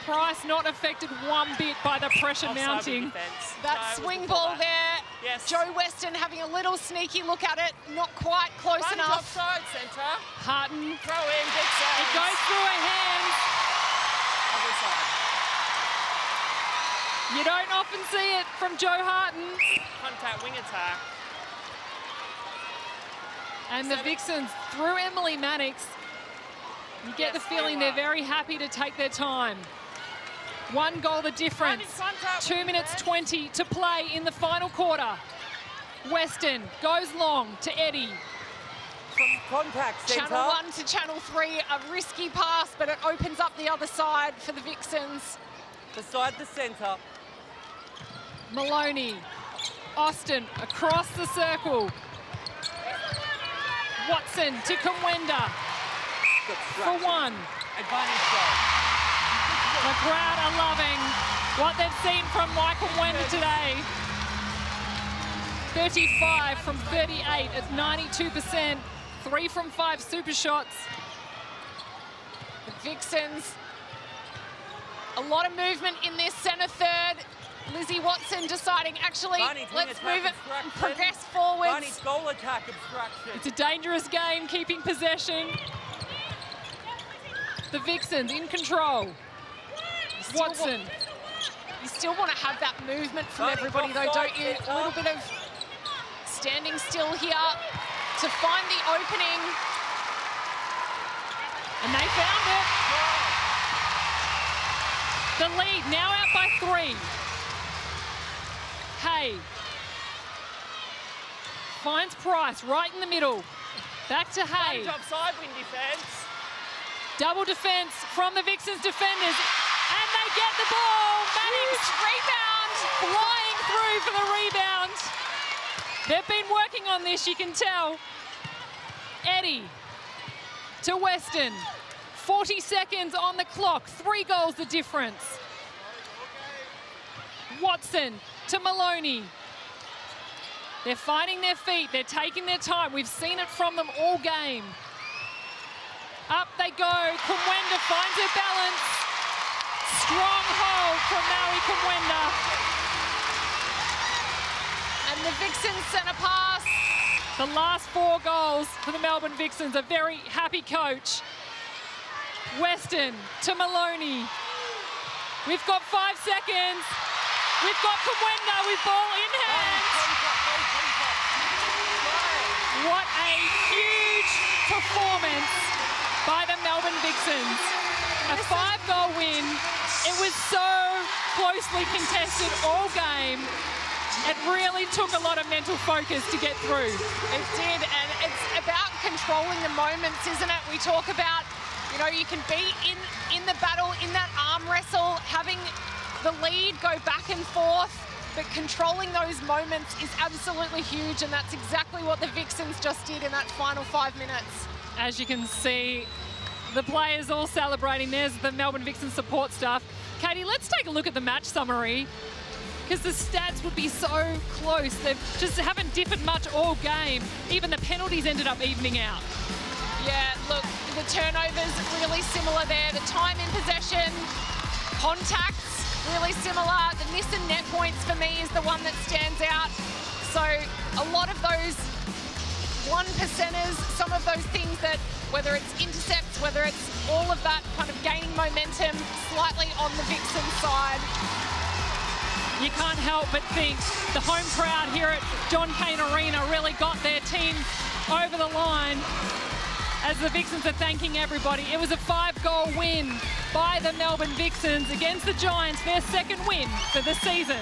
Price not affected one bit by the pressure mounting.
That swing ball there.
Yes.
Joe Weston having a little sneaky look at it. Not quite close enough.
Offside, centre.
Harton.
Throw in, Vixens.
It goes through her hands.
Other side.
You don't often see it from Joe Harton.
Contact wing attack.
And the Vixens through Emily Mannix. You get the feeling they're very happy to take their time. 1 goal the difference. 2 minutes 20 to play in the final quarter. Weston goes long to Eddie.
From contact centre.
Channel 1 to channel 3, a risky pass, but it opens up the other side for the Vixens.
Beside the centre.
Maloney. Austin across the circle. Watson to Kumwenda for 1.
Advantage goal.
The crowd are loving what they've seen from Michael Wenda today. 35 from 38 at 92%. 3 from 5 super shots.
The Vixens, a lot of movement in this centre third. Lizzie Watson deciding, actually, let's move it and progress forwards.
Barney's goal attack obstruction.
It's a dangerous game, keeping possession. The Vixens in control. Watson.
You still want to have that movement from everybody, though, don't you? A little bit of standing still here to find the opening.
And they found it. The lead now out by 3. Hay finds Price right in the middle. Back to Hay.
Offside wing defence.
Double defence from the Vixens defenders. And they get the ball. Mannix
rebound.
Flying through for the rebound. They've been working on this, you can tell. Eddie to Weston. 40 seconds on the clock. 3 goals the difference. Watson to Maloney. They're finding their feet. They're taking their time. We've seen it from them all game. Up they go. Kumwenda finds her balance. Strong hold from Maui Kumwenda.
And the Vixens centre pass.
The last 4 goals for the Melbourne Vixens. A very happy coach. Weston to Maloney. We've got 5 seconds. We've got Kumwenda with ball in hand. What a huge performance by the Melbourne Vixens. A 5-goal win. It was so closely contested all game. It really took a lot of mental focus to get through.
It did, and it's about controlling the moments, isn't it? We talk about, you know, you can be in the battle, in that arm wrestle, having the lead go back and forth, but controlling those moments is absolutely huge, and that's exactly what the Vixens just did in that final 5 minutes.
As you can see, the players all celebrating. There's the Melbourne Vixens support staff. Katie, let's take a look at the match summary, because the stats would be so close. They just haven't differed much all game. Even the penalties ended up evening out.
Yeah, look, the turnovers really similar there. The time in possession, contacts, really similar. The miss and net points for me is the one that stands out. So a lot of those 1%ers, some of those things that, whether it's intercepts, whether it's all of that kind of gaining momentum, slightly on the Vixen side.
You can't help but think the home crowd here at John Cain Arena really got their team over the line as the Vixens are thanking everybody. It was a 5-goal win by the Melbourne Vixens against the Giants, their 2nd win for the season.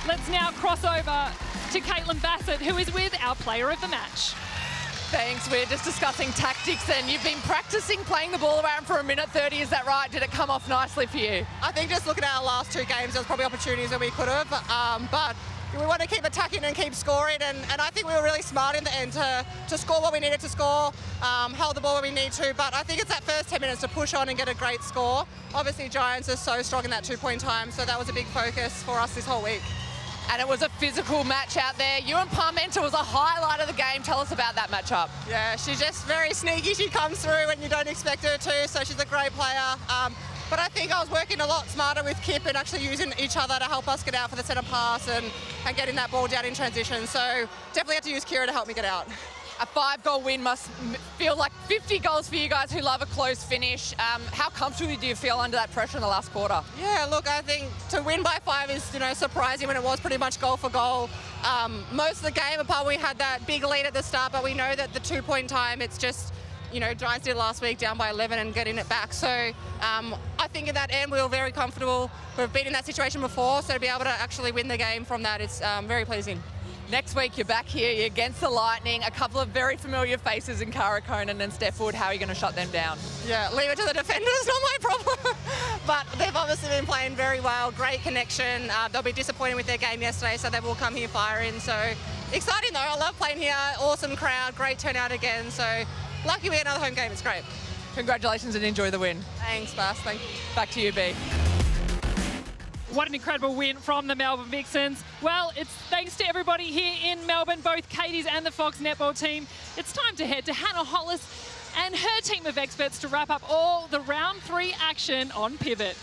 Let's now cross over to Caitlin Bassett, who is with our player of the match.
Thanks. We're just discussing tactics, and you've been practicing playing the ball around for 1:30. Is that right? Did it come off nicely for you?
I think just looking at our last 2 games, there was probably opportunities that we could have, but we want to keep attacking and keep scoring, and I think we were really smart in the end to score what we needed to score, hold the ball where we need to, but I think it's that first 10 minutes to push on and get a great score. Obviously, Giants are so strong in that 2-point time, so that was a big focus for us this whole week.
And it was a physical match out there. You and Parmenter was a highlight of the game. Tell us about that matchup.
Yeah, she's just very sneaky. She comes through when you don't expect her to, so she's a great player. But I think I was working a lot smarter with Kip and actually using each other to help us get out for the centre pass and getting that ball down in transition. So definitely had to use Kira to help me get out.
A 5-goal win must feel like 50 goals for you guys who love a close finish. How comfortable do you feel under that pressure in the last quarter?
Yeah, look, I think to win by 5 is, surprising when it was pretty much goal for goal. Most of the game, apart we had that big lead at the start, but we know that the 2-point time, it's just, Giants did last week down by 11 and getting it back. So I think in that end, we were very comfortable. We've been in that situation before, so to be able to actually win the game from that, it's very pleasing.
Next week, you're back here, you're against the Lightning, a couple of very familiar faces in Cara Conan and Steph Wood. How are you going to shut them down?
Yeah, leave it to the defenders, not my problem. But they've obviously been playing very well, great connection. They'll be disappointed with their game yesterday, so they will come here firing. So exciting though, I love playing here, awesome crowd, great turnout again. So lucky we get another home game, it's great.
Congratulations and enjoy the win.
Thanks, Bas, thank you.
Back to you, B.
What an incredible win from the Melbourne Vixens. Well, it's thanks to everybody here in Melbourne, both Katie's and the Fox Netball team. It's time to head to Hannah Hollis and her team of experts to wrap up all the round 3 action on Pivot.